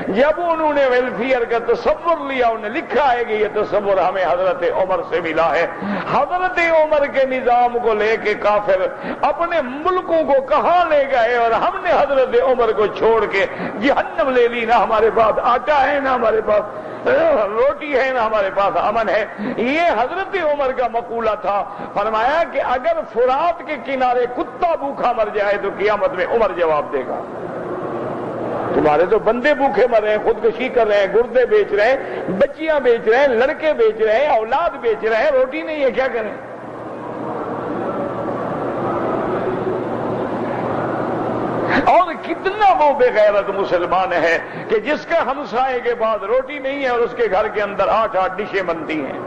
جب انہوں نے ویلفیئر کا تصور لیا، انہوں نے لکھا ہے کہ یہ تصور ہمیں حضرت عمر سے ملا ہے۔ حضرت عمر کے نظام کو لے کے کافر اپنے ملکوں کو کہاں لے گئے، اور ہم نے حضرت عمر کو چھوڑ کے جہنم لے لی، نہ ہمارے پاس آٹا ہے، نہ ہمارے پاس روٹی ہے، نہ ہمارے پاس امن ہے۔ یہ حضرت عمر کا مقولہ تھا۔ فرمایا کہ اگر فرات کے کنارے کتا بھوکا مر جائے تو قیامت میں عمر جواب دے گا، تمہارے تو بندے بھوکے مر رہے ہیں، خودکشی کر رہے ہیں، گردے بیچ رہے ہیں، بچیاں بیچ رہے ہیں، لڑکے بیچ رہے ہیں، اولاد بیچ رہے ہیں، روٹی نہیں ہے، کیا کریں؟ اور کتنا وہ بے غیرت مسلمان ہے کہ جس کا ہمسائے کے بعد روٹی نہیں ہے اور اس کے گھر کے اندر 8 ڈشیں بنتی ہیں۔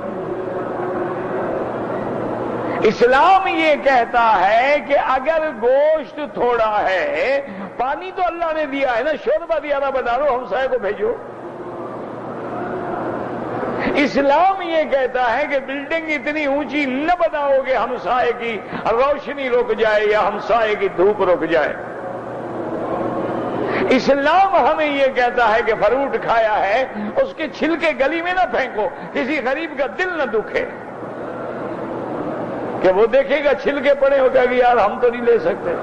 اسلام یہ کہتا ہے کہ اگر گوشت تھوڑا ہے، پانی تو اللہ نے دیا ہے نا، شوربہ دیا نا، بنا لو، ہمسائے کو بھیجو۔ اسلام یہ کہتا ہے کہ بلڈنگ اتنی اونچی نہ بناؤ گے ہمسائے کی روشنی رک جائے یا ہمسائے کی دھوپ رک جائے۔ اسلام ہمیں یہ کہتا ہے کہ فروٹ کھایا ہے اس کے چھلکے گلی میں نہ پھینکو، کسی غریب کا دل نہ دکھے کہ وہ دیکھے گا چھلکے پڑے ہو کہ یار ہم تو نہیں لے سکتے،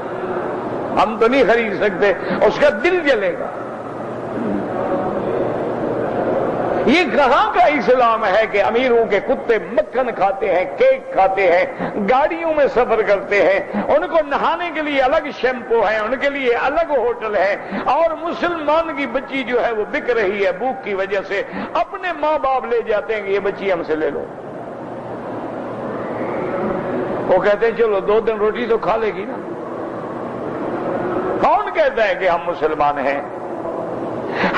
ہم تو نہیں خرید سکتے، اس کا دل جلے گا۔ یہ کہاں کا اسلام ہے کہ امیروں کے کتے مکھن کھاتے ہیں، کیک کھاتے ہیں، گاڑیوں میں سفر کرتے ہیں، ان کو نہانے کے لیے الگ شیمپو ہے، ان کے لیے الگ ہوٹل ہے، اور مسلمان کی بچی جو ہے وہ بک رہی ہے بھوک کی وجہ سے، اپنے ماں باپ لے جاتے ہیں کہ یہ بچی ہم سے لے لو۔ وہ کہتے ہیں چلو 2 دن روٹی تو کھا لے گی نا۔ کون کہتا ہے کہ ہم مسلمان ہیں؟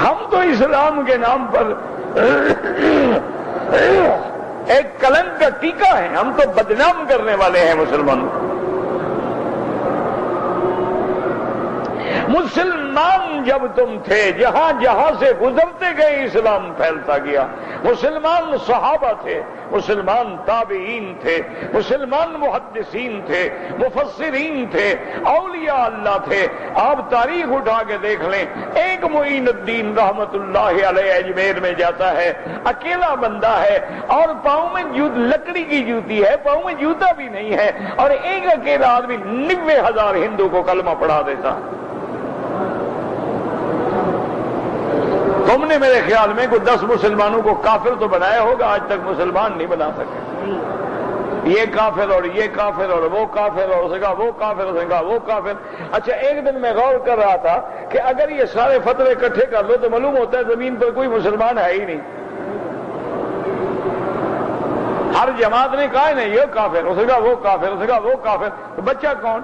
ہم تو اسلام کے نام پر ایک کلنک کا ٹیکا ہے، ہم تو بدنام کرنے والے ہیں مسلمانوں۔ مسلمان جب تم تھے جہاں جہاں سے گزرتے گئے اسلام پھیلتا گیا۔ مسلمان صحابہ تھے، مسلمان تابعین تھے، مسلمان محدثین تھے، مفسرین تھے، اولیاء اللہ تھے۔ آپ تاریخ اٹھا کے دیکھ لیں، ایک معین الدین رحمت اللہ علیہ اجمیر میں جاتا ہے، اکیلا بندہ ہے اور پاؤں میں لکڑی کی جوتی ہے، پاؤں میں جوتا بھی نہیں ہے، اور ایک اکیلا آدمی 90,000 ہندو کو کلمہ پڑھا دیتا۔ تم نے میرے خیال میں کوئی 10 مسلمانوں کو کافر تو بنایا ہوگا، آج تک مسلمان نہیں بنا سکے۔ یہ کافر اور یہ کافر اور وہ کافر، اور اسے کہا وہ کافر، اسے کہا وہ کافر۔ اچھا ایک دن میں غور کر رہا تھا کہ اگر یہ سارے فتوے اکٹھے کر لو تو معلوم ہوتا ہے زمین پر کوئی مسلمان ہے ہی نہیں۔ ہر جماعت نے کہا نہیں یہ کافر، اسے کہا وہ کافر، اسے کہا وہ کافر، تو بچہ کون؟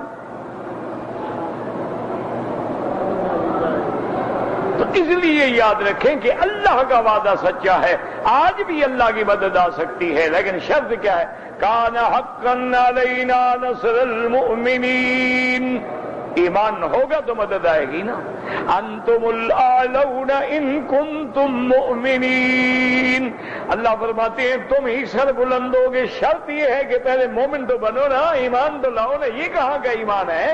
تو اس لیے یاد رکھیں کہ اللہ کا وعدہ سچا ہے، آج بھی اللہ کی مدد آ سکتی ہے، لیکن شرط کیا ہے؟ کان حقا علینا نصر المؤمنین۔ ایمان ہوگا تو مدد آئے گی نا۔ انتم الاعلون ان کنتم مؤمنین۔ اللہ فرماتے ہیں تم ہی سر بلند ہوگے، شرط یہ ہے کہ پہلے مومن تو بنو نا، ایمان تو لاؤ نا۔ یہ کہاں کا ایمان ہے؟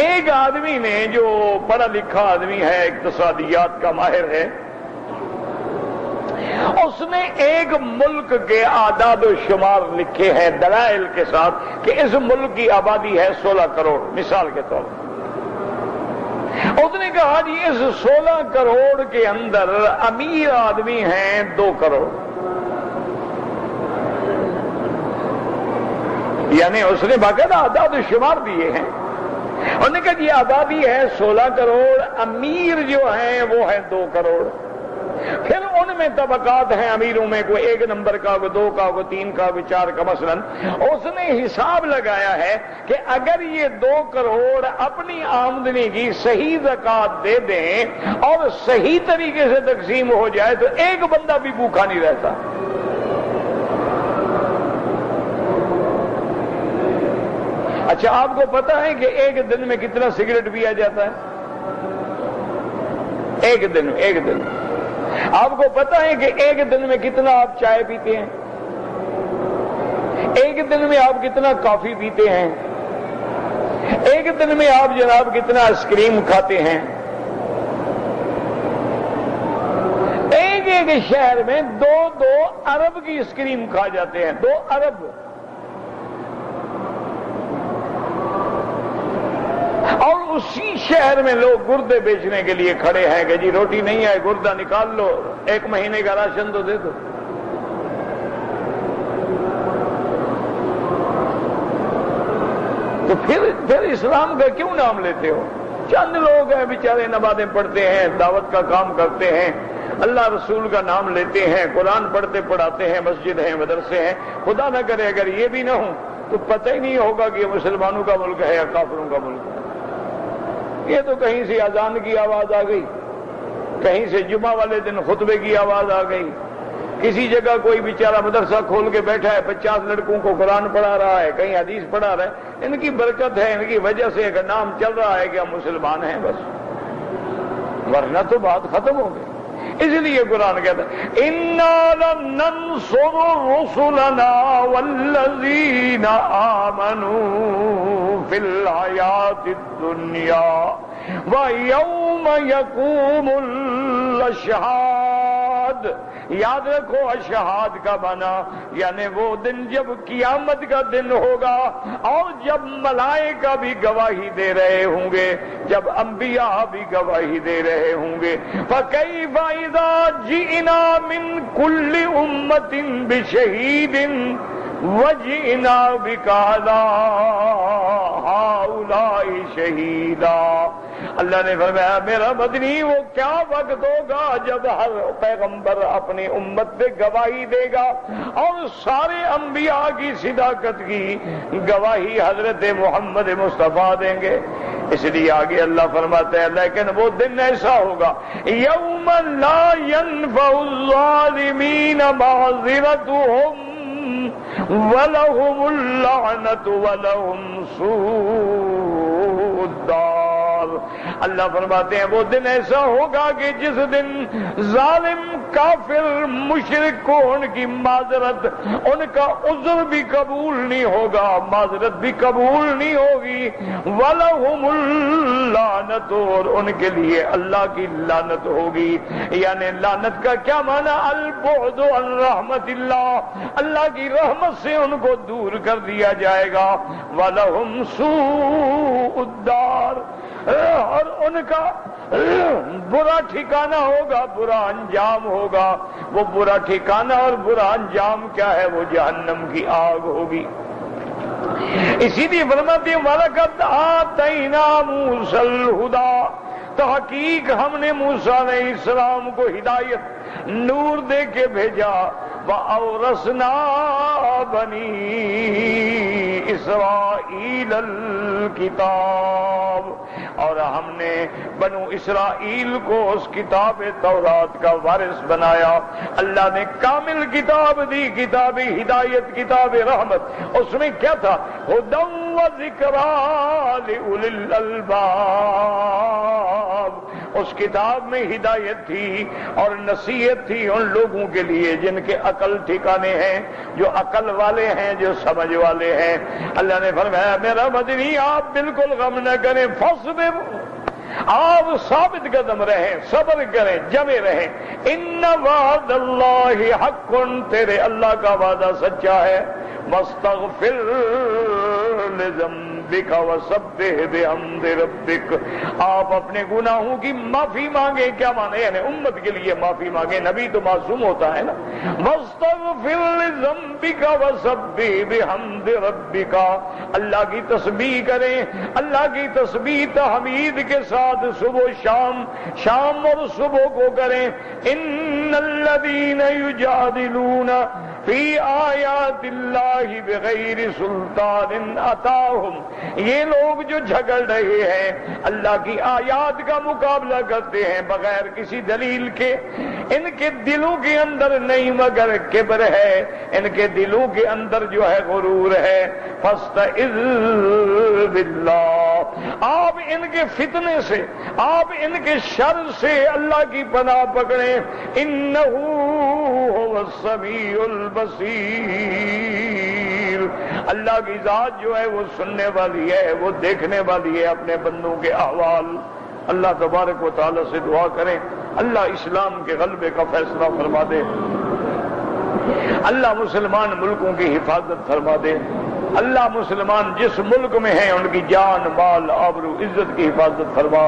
ایک آدمی نے جو پڑھا لکھا آدمی ہے، اقتصادیات کا ماہر ہے، اس نے ایک ملک کے اعداد و شمار لکھے ہیں دلائل کے ساتھ کہ اس ملک کی آبادی ہے 16 کروڑ، مثال کے طور پر۔ اس نے کہا جی اس 16 کروڑ کے اندر امیر آدمی ہیں 2 کروڑ، یعنی اس نے باقاعدہ اعداد و شمار دیے ہیں۔ انہوں نے کہا جی آبادی ہے 16 کروڑ، امیر جو ہیں وہ ہیں 2 کروڑ۔ پھر ان میں طبقات ہیں، امیروں میں کوئی 1 نمبر کا، کوئی 2 کا، کوئی 3 کا، کوئی 4 کا۔ مثلا اس نے حساب لگایا ہے کہ اگر یہ 2 کروڑ اپنی آمدنی کی صحیح زکوٰۃ دے دیں اور صحیح طریقے سے تقسیم ہو جائے تو ایک بندہ بھی بھوکا نہیں رہتا۔ اچھا آپ کو پتا ہے کہ ایک دن میں کتنا سگریٹ پیا جاتا ہے؟ ایک دن آپ کو پتا ہے کہ ایک دن میں کتنا آپ چائے پیتے ہیں؟ ایک دن میں آپ کتنا کافی پیتے ہیں؟ ایک دن میں آپ جناب کتنا آئس کریم کھاتے ہیں؟ ایک شہر میں 2 ارب کی آئس کریم کھا جاتے ہیں، 2 ارب۔ اور اسی شہر میں لوگ گردے بیچنے کے لیے کھڑے ہیں کہ جی روٹی نہیں ہے، گردہ نکال لو، 1 مہینے کا راشن تو دے دو۔ تو پھر اسلام کا کیوں نام لیتے ہو؟ چند لوگ ہیں بیچارے نمازیں پڑھتے ہیں، دعوت کا کام کرتے ہیں، اللہ رسول کا نام لیتے ہیں، قرآن پڑھتے پڑھاتے ہیں، مسجد ہیں، مدرسے ہیں۔ خدا نہ کرے اگر یہ بھی نہ ہوں تو پتہ ہی نہیں ہوگا کہ یہ مسلمانوں کا ملک ہے یا کافروں کا ملک ہے۔ یہ تو کہیں سے اذان کی آواز آ گئی، کہیں سے جمعہ والے دن خطبے کی آواز آ گئی، کسی جگہ کوئی بیچارہ مدرسہ کھول کے بیٹھا ہے، 50 لڑکوں کو قرآن پڑھا رہا ہے، کہیں حدیث پڑھا رہا ہے، ان کی برکت ہے، ان کی وجہ سے اگر نام چل رہا ہے کہ ہم مسلمان ہیں بس، ورنہ تو بات ختم ہو گئی۔ اس لیے قرآن کہتا ہے اِنَّا لَنَنصُرُ رُسُلَنَا وَالَّذِينَ آمَنُوا فِي الْحَيَاةِ الدُّنْيَا وَيَوْمَ يَقُومُ الْأَشْهَادُ۔ یاد رکھو اشہاد کا معنی یعنی وہ دن جب قیامت کا دن ہوگا اور جب ملائکہ بھی گواہی دے رہے ہوں گے، جب انبیاء بھی گواہی دے رہے ہوں گے۔ فَكَيْفَ إِذَا جِئْنَا مِنْ كُلِّ أُمَّةٍ بِشَهِيدٍ وَجِئْنَا بِكَ عَلَىٰ هَٰؤُلَاءِ شَهِيدًا۔ اللہ نے فرمایا میرا مدنی وہ کیا وقت ہوگا جب ہر پیغمبر اپنی امت پہ گواہی دے گا اور سارے انبیاء کی صداقت کی گواہی حضرت محمد مصطفیٰ دیں گے۔ اس لیے آگے اللہ فرماتے ہیں لیکن وہ دن ایسا ہوگا یوم لا ينفع الظالمین معذرتهم وَلَهُمُ اللَّعْنَةُ وَلَهُمْ سُوءُ الدَّارِ۔ اللہ فرماتے ہیں وہ دن ایسا ہوگا کہ جس دن ظالم کافر مشرک کو ان کی معذرت، ان کا عذر بھی قبول نہیں ہوگا، معذرت بھی قبول نہیں ہوگی۔ وَلَهُمُ اللَّعْنَةُ، اور ان کے لیے اللہ کی لعنت ہوگی۔ یعنی لعنت کا کیا معنی؟ البعد عن رحمت اللہ، اللہ کی رحمت سے ان کو دور کر دیا جائے گا۔ وَلَهُمْ سُوءُ الدَّارِ، اور ان کا برا ٹھکانہ ہوگا، برا انجام ہوگا۔ وہ برا ٹھکانہ اور برا انجام کیا ہے؟ وہ جہنم کی آگ ہوگی۔ اسی لیے فرماتے ہیں وَلَقَدْ آتَيْنَا مُوسَى الْهُدَىٰ، تحقیق ہم نے موسیٰ علیہ السلام کو ہدایت نور دے کے بھیجا۔ وَأَوْرَثْنَا بَنِي إِسْرَائِيلَ الْكِتَابَ، اور ہم نے بنو اسرائیل کو اس کتاب تورات کا وارث بنایا۔ اللہ نے کامل کتاب دی، کتاب ہدایت، کتاب رحمت۔ اس میں کیا تھا؟ ہدی وذکریٰ لأولی الالباب، اس کتاب میں ہدایت تھی اور نصیحت تھی ان لوگوں کے لیے جن کے عقل ٹھکانے ہیں، جو عقل والے ہیں، جو سمجھ والے ہیں۔ اللہ نے فرمایا میرا مدنی آپ بالکل غم نہ کریں، فاصبر، آپ ثابت قدم رہیں، صبر کریں، جمے رہیں۔ ان وعد اللہ حق، تیرے اللہ کا وعدہ سچا ہے۔ واستغفر لذنبک وسبح بحمد ربک، آپ اپنے گناہوں کی معافی مانگیں۔ کیا مانے؟ یعنی امت کے لیے معافی مانگیں، نبی تو معصوم ہوتا ہے نا۔ واستغفر لذنبک وسبح بحمد ربک، اللہ کی تسبیح کریں، اللہ کی تسبیح تحمید کے ساتھ صبح شام، شام اور صبح کو کریں۔ ان الذین یجادلون فی آیات اللہ بغیر سلطان اتاہم، یہ لوگ جو جھگڑ رہے ہیں اللہ کی آیات کا مقابلہ کرتے ہیں بغیر کسی دلیل کے، ان کے دلوں کے اندر نہیں مگر کبر ہے، ان کے دلوں کے اندر جو ہے غرور ہے۔ فاستعذ باللہ، آپ ان کے فتنے سے، آپ ان کے شر سے اللہ کی پناہ پکڑیں۔ انہ هو السمیع البصیر، اللہ کی ذات جو ہے وہ سننے والی ہے، وہ دیکھنے والی ہے اپنے بندوں کے احوال۔ اللہ تبارک و تعالی سے دعا کریں اللہ اسلام کے غلبے کا فیصلہ فرما دے، اللہ مسلمان ملکوں کی حفاظت فرما دے، اللہ مسلمان جس ملک میں ہیں ان کی جان، مال، آبرو، عزت کی حفاظت فرما۔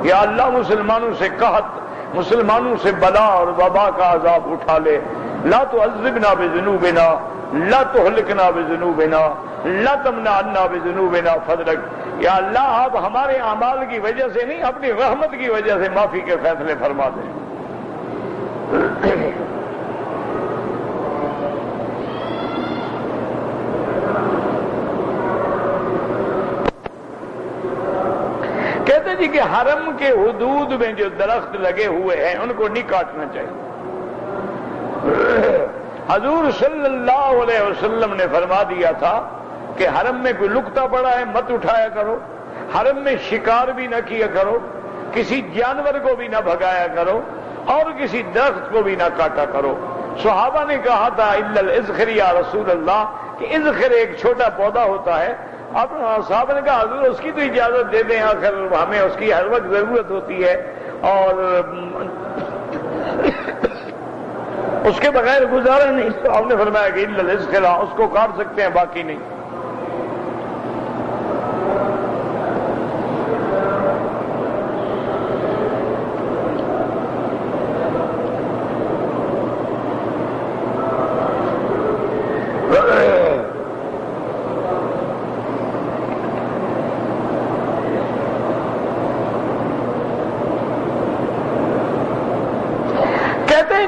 یا اللہ مسلمانوں سے قحط، مسلمانوں سے بلا اور وبا کا عذاب اٹھا لے۔ لا تعذبنا بذنوبنا، لا تہلکنا بذنوبنا، لا تمنع عنا بذنوبنا فضلک۔ یا اللہ آپ ہمارے اعمال کی وجہ سے نہیں، اپنی رحمت کی وجہ سے معافی کے فیصلے فرما دیں۔ کہتے جی کہ حرم کے حدود میں جو درخت لگے ہوئے ہیں ان کو نہیں کاٹنا چاہیے۔ حضور صلی اللہ علیہ وسلم نے فرما دیا تھا کہ حرم میں کوئی لکتا پڑا ہے مت اٹھایا کرو، حرم میں شکار بھی نہ کیا کرو، کسی جانور کو بھی نہ بھگایا کرو اور کسی درخت کو بھی نہ کاٹا کرو۔ صحابہ نے کہا تھا الا الازخر یا رسول اللہ، کہ ازخر ایک چھوٹا پودا ہوتا ہے۔ اب صاحب نے کہا حضور اس کی تو اجازت دے دیں، آخر ہمیں اس کی ہر وقت ضرورت ہوتی ہے اور اس کے بغیر گزارا نہیں۔ تو آپ نے فرمایا کہ الا الازخر، اس کو کاٹ سکتے ہیں باقی نہیں۔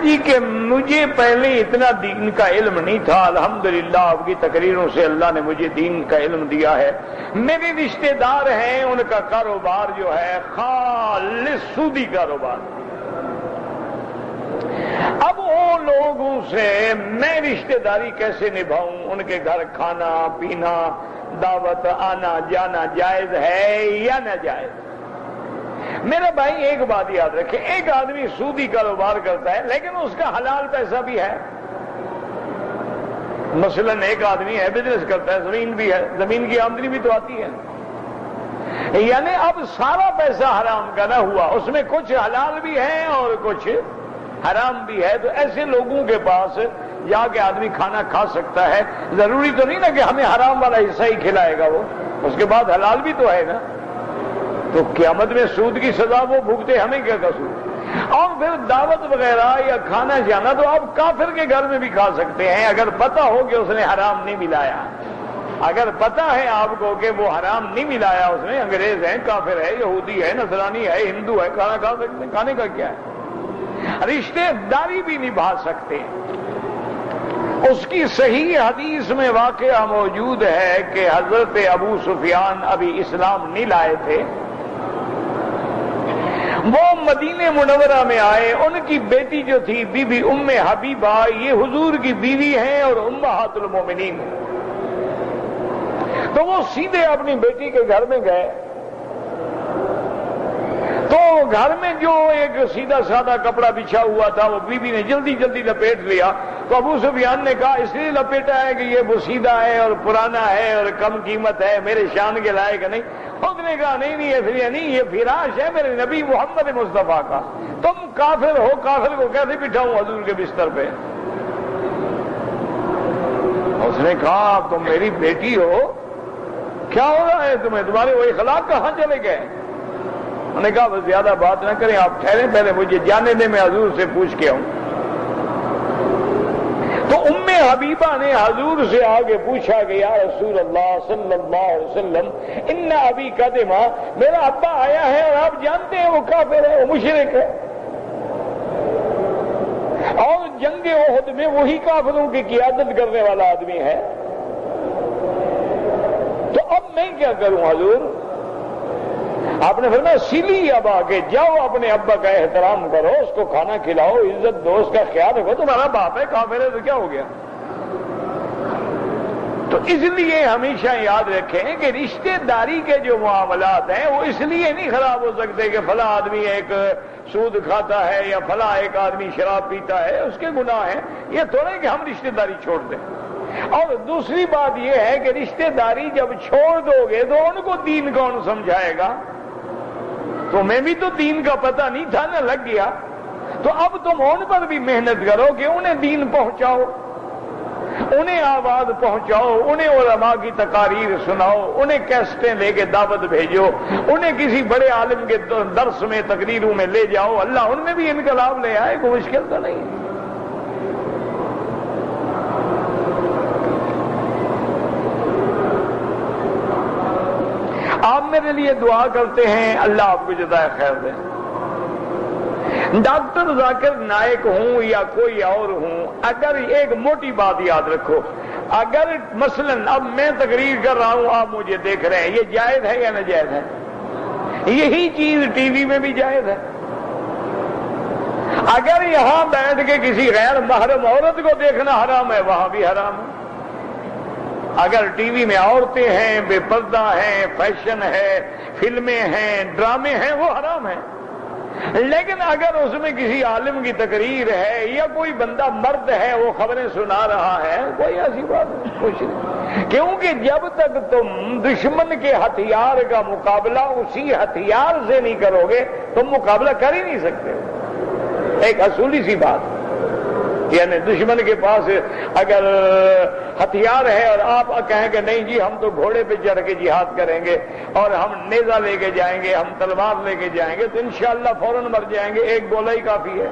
جی کہ مجھے پہلے اتنا دین کا علم نہیں تھا، الحمدللہ آپ کی تقریروں سے اللہ نے مجھے دین کا علم دیا ہے۔ میرے رشتہ دار ہیں، ان کا کاروبار جو ہے خالص سودی کاروبار۔ اب ان لوگوں سے میں رشتہ داری کیسے نبھاؤں؟ ان کے گھر کھانا پینا دعوت آنا جانا جائز ہے یا ناجائز؟ میرا بھائی ایک بات یاد رکھے، ایک آدمی سودی کاروبار کرتا ہے لیکن اس کا حلال پیسہ بھی ہے۔ مثلا ایک آدمی ہے بزنس کرتا ہے، زمین بھی ہے، زمین کی آمدنی بھی تو آتی ہے، یعنی اب سارا پیسہ حرام کا نہ ہوا، اس میں کچھ حلال بھی ہے اور کچھ حرام بھی ہے۔ تو ایسے لوگوں کے پاس جا کے آدمی کھانا کھا سکتا ہے، ضروری تو نہیں نا کہ ہمیں حرام والا حصہ ہی کھلائے گا وہ، اس کے بعد حلال بھی تو ہے نا۔ تو قیامت میں سود کی سزا وہ بھگتے، ہمیں کیا قصور؟ اور پھر دعوت وغیرہ یا کھانا جانا تو آپ کافر کے گھر میں بھی کھا سکتے ہیں، اگر پتہ ہو کہ اس نے حرام نہیں ملایا۔ اگر پتہ ہے آپ کو کہ وہ حرام نہیں ملایا اس نے، انگریز ہے، کافر ہے، یہودی ہے، نصرانی ہے، ہندو ہے، کھانا کھا سکتے ہیں۔ کھانے کا کیا ہے؟ رشتے داری بھی نبھا سکتے ہیں۔ اس کی صحیح حدیث میں واقعہ موجود ہے کہ حضرت ابو سفیان ابھی اسلام نہیں لائے تھے، وہ مدینہ منورہ میں آئے، ان کی بیٹی جو تھی بی بی ام حبیبہ، یہ حضور کی بیوی ہیں اور امہات المومنین ہیں۔ تو وہ سیدھے اپنی بیٹی کے گھر میں گئے، تو گھر میں جو ایک سیدھا سادہ کپڑا بچھا ہوا تھا وہ بیوی نے جلدی جلدی لپیٹ لیا۔ تو ابو سفیان نے کہا اس لیے لپیٹا ہے کہ یہ بوسیدہ ہے اور پرانا ہے اور کم قیمت ہے، میرے شان کے لائق نہیں۔ اس نے کہا نہیں یہ نہیں، یہ فراش ہے میرے نبی محمد مصطفیٰ کا، تم کافر ہو، کافر کو کیسے بٹھاؤں حضور کے بستر پہ؟ اس نے کہا تم میری بیٹی ہو، کیا ہو رہا ہے تمہیں؟ تمہارے وہ اخلاق کہاں چلے گئے؟ انہوں نے کہا بس زیادہ بات نہ کریں، آپ ٹھہریں، پہلے مجھے جانے دیں، میں حضور سے پوچھ کے آؤں۔ تو ام حبیبہ نے حضور سے آگے پوچھا کہ یا رسول اللہ صلی اللہ علیہ وسلم ان ابی قدما، میرا ابا آیا ہے اور آپ جانتے ہیں وہ کافر ہے، وہ مشرک ہے، اور جنگ احد میں وہی کافروں کی قیادت کرنے والا آدمی ہے، تو اب میں کیا کروں حضور؟ آپ نے فرمایا سیلی ابا کے جاؤ، اپنے ابا کا احترام کرو، اس کو کھانا کھلاؤ، عزت دو، اس کا خیال رکھو، تمہارا باپ ہے، کافر ہے تو کیا ہو گیا؟ تو اس لیے ہمیشہ یاد رکھیں کہ رشتہ داری کے جو معاملات ہیں وہ اس لیے نہیں خراب ہو سکتے کہ فلاں آدمی ایک سود کھاتا ہے یا فلاں ایک آدمی شراب پیتا ہے، اس کے گناہ ہیں، یہ تھوڑے کہ ہم رشتہ داری چھوڑ دیں۔ اور دوسری بات یہ ہے کہ رشتہ داری جب چھوڑ دو گے تو ان کو دین کون سمجھائے گا؟ تو میں بھی تو دین کا پتہ نہیں تھا نہ، لگ گیا، تو اب تم ان پر بھی محنت کرو کہ انہیں دین پہنچاؤ، انہیں آواز پہنچاؤ، انہیں علماء کی تقاریر سناؤ، انہیں کیسٹیں لے کے دعوت بھیجو، انہیں کسی بڑے عالم کے درس میں تقریروں میں لے جاؤ، اللہ ان میں بھی انقلاب لے آئے، کوئی مشکل تو نہیں۔ آپ میرے لیے دعا کرتے ہیں، اللہ آپ کو جزائے خیر دے۔ ڈاکٹر ذاکر نائک ہوں یا کوئی اور ہوں، اگر ایک موٹی بات یاد رکھو، اگر مثلا اب میں تقریر کر رہا ہوں، آپ مجھے دیکھ رہے ہیں، یہ جائز ہے یا ناجائز ہے؟ یہی چیز ٹی وی میں بھی جائز ہے، اگر یہاں بیٹھ کے کسی غیر محرم عورت کو دیکھنا حرام ہے، وہاں بھی حرام ہے۔ اگر ٹی وی میں عورتیں ہیں، بے پردہ ہیں، فیشن ہے، فلمیں ہیں، ڈرامے ہیں، وہ حرام ہیں۔ لیکن اگر اس میں کسی عالم کی تقریر ہے یا کوئی بندہ مرد ہے وہ خبریں سنا رہا ہے، کوئی ایسی بات نہیں، کچھ نہیں۔ کیونکہ جب تک تم دشمن کے ہتھیار کا مقابلہ اسی ہتھیار سے نہیں کرو گے تم مقابلہ کر ہی نہیں سکتے۔ ایک اصولی سی بات، یعنی دشمن کے پاس اگر ہتھیار ہے اور آپ کہیں کہ نہیں جی ہم تو گھوڑے پہ چڑھ کے جہاد کریں گے اور ہم نیزہ لے کے جائیں گے، ہم تلوار لے کے جائیں گے، تو انشاءاللہ فوراً مر جائیں گے، ایک گولہ ہی کافی ہے۔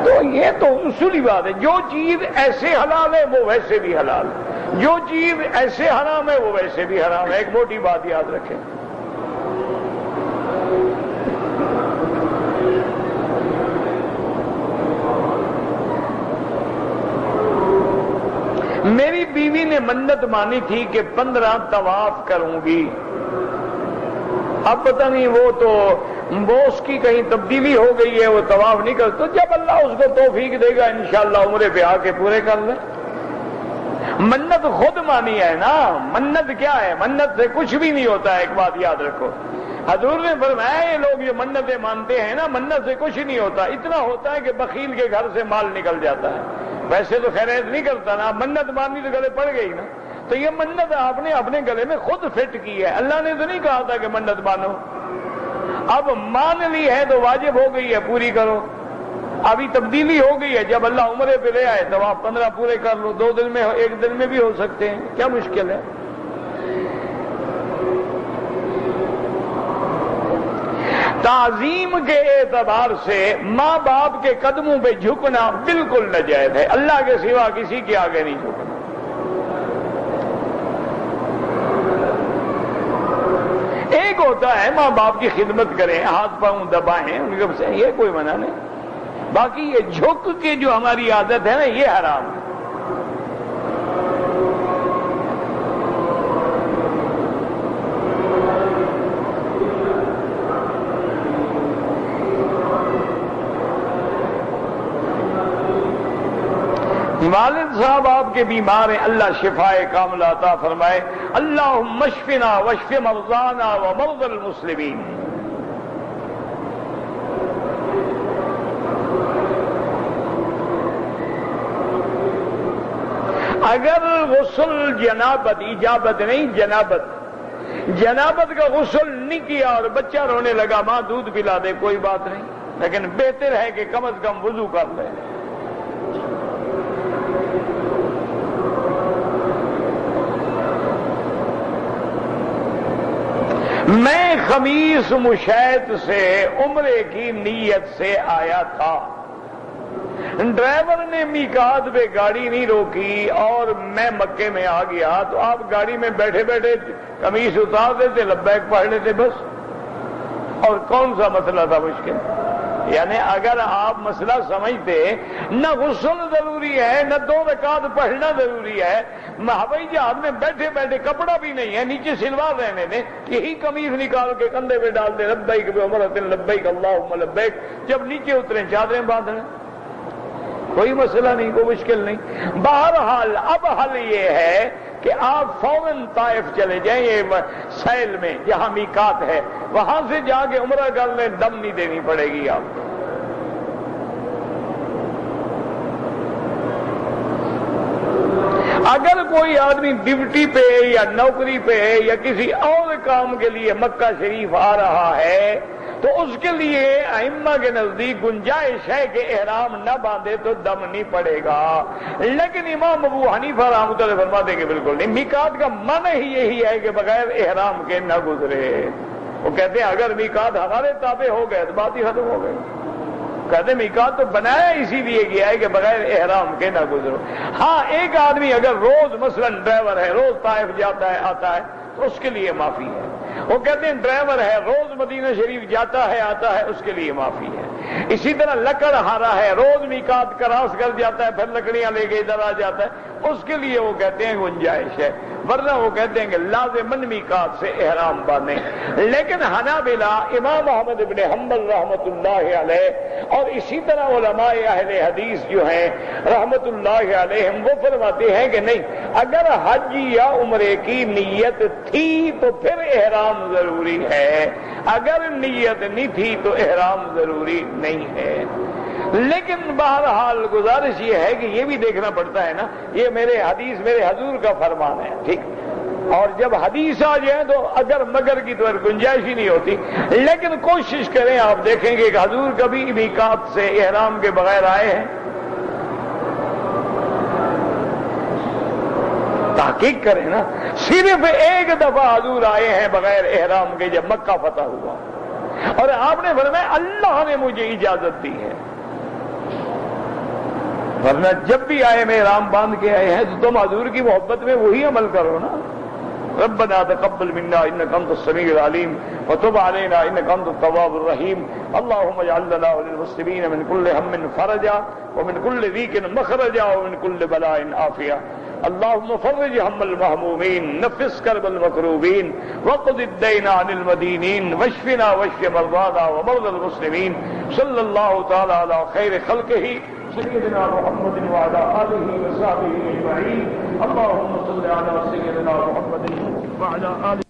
تو یہ تو اصولی بات ہے، جو چیز ایسے حلال ہے وہ ویسے بھی حلال ہے، جو چیز ایسے حرام ہے وہ ویسے بھی حرام ہے۔ ایک موٹی بات یاد رکھیں، میری بیوی نے منت مانی تھی کہ 15 طواف کروں گی۔ اب پتہ نہیں وہ تو اس کی کہیں تبدیلی ہو گئی ہے، وہ طواف نہیں کر، تو جب اللہ اس کو توفیق دے گا انشاءاللہ عمرے پہ آ کے پورے کر لیں۔ منت خود مانی ہے نا، منت کیا ہے؟ منت سے کچھ بھی نہیں ہوتا ہے۔ ایک بات یاد رکھو، حضور نے فرمایا یہ لوگ جو منتیں مانتے ہیں نا، منت سے کچھ نہیں ہوتا، اتنا ہوتا ہے کہ بخیل کے گھر سے مال نکل جاتا ہے۔ ویسے تو خیرات نہیں کرتا نا، منت مانی تو گلے پڑ گئی نا، تو یہ منت آپ نے اپنے گلے میں خود فٹ کی ہے، اللہ نے تو نہیں کہا تھا کہ منت مانو۔ اب مان لی ہے تو واجب ہو گئی ہے، پوری کرو۔ ابھی تبدیلی ہو گئی ہے، جب اللہ عمرے پہ لے آئے تو آپ 15 پورے کر لو، 2 دن میں، 1 دن میں بھی ہو سکتے ہیں، کیا مشکل ہے؟ تعظیم کے اعتبار سے ماں باپ کے قدموں پہ جھکنا بالکل ناجائز ہے، اللہ کے سوا کسی کے آگے نہیں جھکنا۔ ایک ہوتا ہے ماں باپ کی خدمت کریں، ہاتھ پاؤں دبائیں، ان کے یہ کوئی منع نہیں، باقی یہ جھک کے جو ہماری عادت ہے نا یہ حرام ہے۔ والد صاحب آپ کے بیمار ہیں، اللہ شفائے کاملہ عطا فرمائے، اللہم اشفنا واشف مرضانا ومرضى المسلمین۔ اگر غسل جنابت، اجابت نہیں جنابت کا غسل نہیں کیا اور بچہ رونے لگا، ماں دودھ پلا دے، کوئی بات نہیں، لیکن بہتر ہے کہ کم از کم وضو کر لے۔ میں خمیس مشیط سے عمرے کی نیت سے آیا تھا، ڈرائیور نے میقات پہ گاڑی نہیں روکی اور میں مکے میں آ گیا، تو آپ گاڑی میں بیٹھے بیٹھے قمیص اتار دیتے، لبیک پڑھ لیتے بس، اور کون سا مسئلہ تھا مشکل؟ یعنی اگر آپ مسئلہ سمجھتے نہ غسل ضروری ہے نہ 2 رکعت پڑھنا ضروری ہے، ہوائی جہاز میں بیٹھے بیٹھے کپڑا بھی نہیں ہے، نیچے سلوار رہنے دیں، یہی قمیص نکال کے کندھے پہ ڈال دیں، لبیک بعمرۃ لبیک اللہم لبیک، جب نیچے اتریں چادریں باندھ لیں، کوئی مسئلہ نہیں، کوئی مشکل نہیں۔ بہرحال اب حل یہ ہے کہ آپ فوراً طائف چلے جائیں، یہ سیل میں جہاں میقات ہے وہاں سے جا کے عمرہ کر لیں، دم نہیں دینی پڑے گی آپ کو۔ اگر کوئی آدمی ڈیوٹی پہ یا نوکری پہ یا کسی اور کام کے لیے مکہ شریف آ رہا ہے تو اس کے لیے ائمہ کے نزدیک گنجائش ہے کہ احرام نہ باندھے تو دم نہیں پڑے گا، لیکن امام ابو حنیفہ رحمۃ اللہ فرماتے کہ بالکل نہیں، میقات کا معنی ہی یہی ہے کہ بغیر احرام کے نہ گزرے۔ وہ کہتے ہیں اگر میقات ہمارے تابع ہو گئے تو بات ہی ختم ہو گئی، کہتے ہیں میقات تو بنایا اسی لیے گیا ہے کہ بغیر احرام کے نہ گزرو۔ ہاں ایک آدمی اگر روز مثلا ڈرائیور ہے، روز طائف جاتا ہے آتا ہے تو اس کے لیے معافی ہے۔ وہ کہتے ہیں ڈرائیور ہے، روز مدینہ شریف جاتا ہے آتا ہے، اس کے لیے معافی ہے۔ اسی طرح لکڑ ہارا ہے، روز میقات کراس کر جاتا ہے، پھر لکڑیاں لے کے ادھر آ جاتا ہے، اس کے لیے وہ کہتے ہیں گنجائش ہے، ورنہ وہ کہتے ہیں کہ لازماً میقات سے احرام باندھیں۔ لیکن حنابلہ امام احمد بن حنبل رحمۃ اللہ علیہ اور اسی طرح علماء اہل حدیث جو ہیں رحمۃ اللہ علیہم وہ فرماتے ہیں کہ نہیں، اگر حج یا عمرے کی نیت تھی تو پھر احرام ضروری ہے، اگر نیت نہیں تھی تو احرام ضروری نہیں ہے۔ لیکن بہرحال گزارش یہ ہے کہ یہ بھی دیکھنا پڑتا ہے نا، یہ میرے حضور کا فرمان ہے، ٹھیک، اور جب حدیث آ جائے تو اگر مگر کی تو گنجائش ہی نہیں ہوتی، لیکن کوشش کریں، آپ دیکھیں گے کہ حضور کبھی میقات سے احرام کے بغیر آئے ہیں؟ تحقیق کریں نا، صرف ایک دفعہ حضور آئے ہیں بغیر احرام کے جب مکہ فتح ہوا، اور آپ نے فرمایا اللہ نے مجھے اجازت دی ہے، ورنہ جب بھی آئے میں احرام باندھ کے آئے ہیں تو تم حضور کی محبت میں وہی عمل کرو نا۔ ربنا تقبل منا انك انت السميع العليم وتب علينا انك انت التواب الرحيم اللهم اجعل لنا وللمسلمين من كل هم فرجا ومن كل ضيق مخرجا ومن كل بلاء عافية اللهم فرج هم المهمومين نفس كرب المكروبين وقض الدين عن المدينين واشفنا واشف مرضانا ومرضى المسلمين صلى الله تعالى على خير خلقه سيدنا محمد وعلى آله وصحبه أجمعين اللهم صل على سيدنا محمد وعلى آله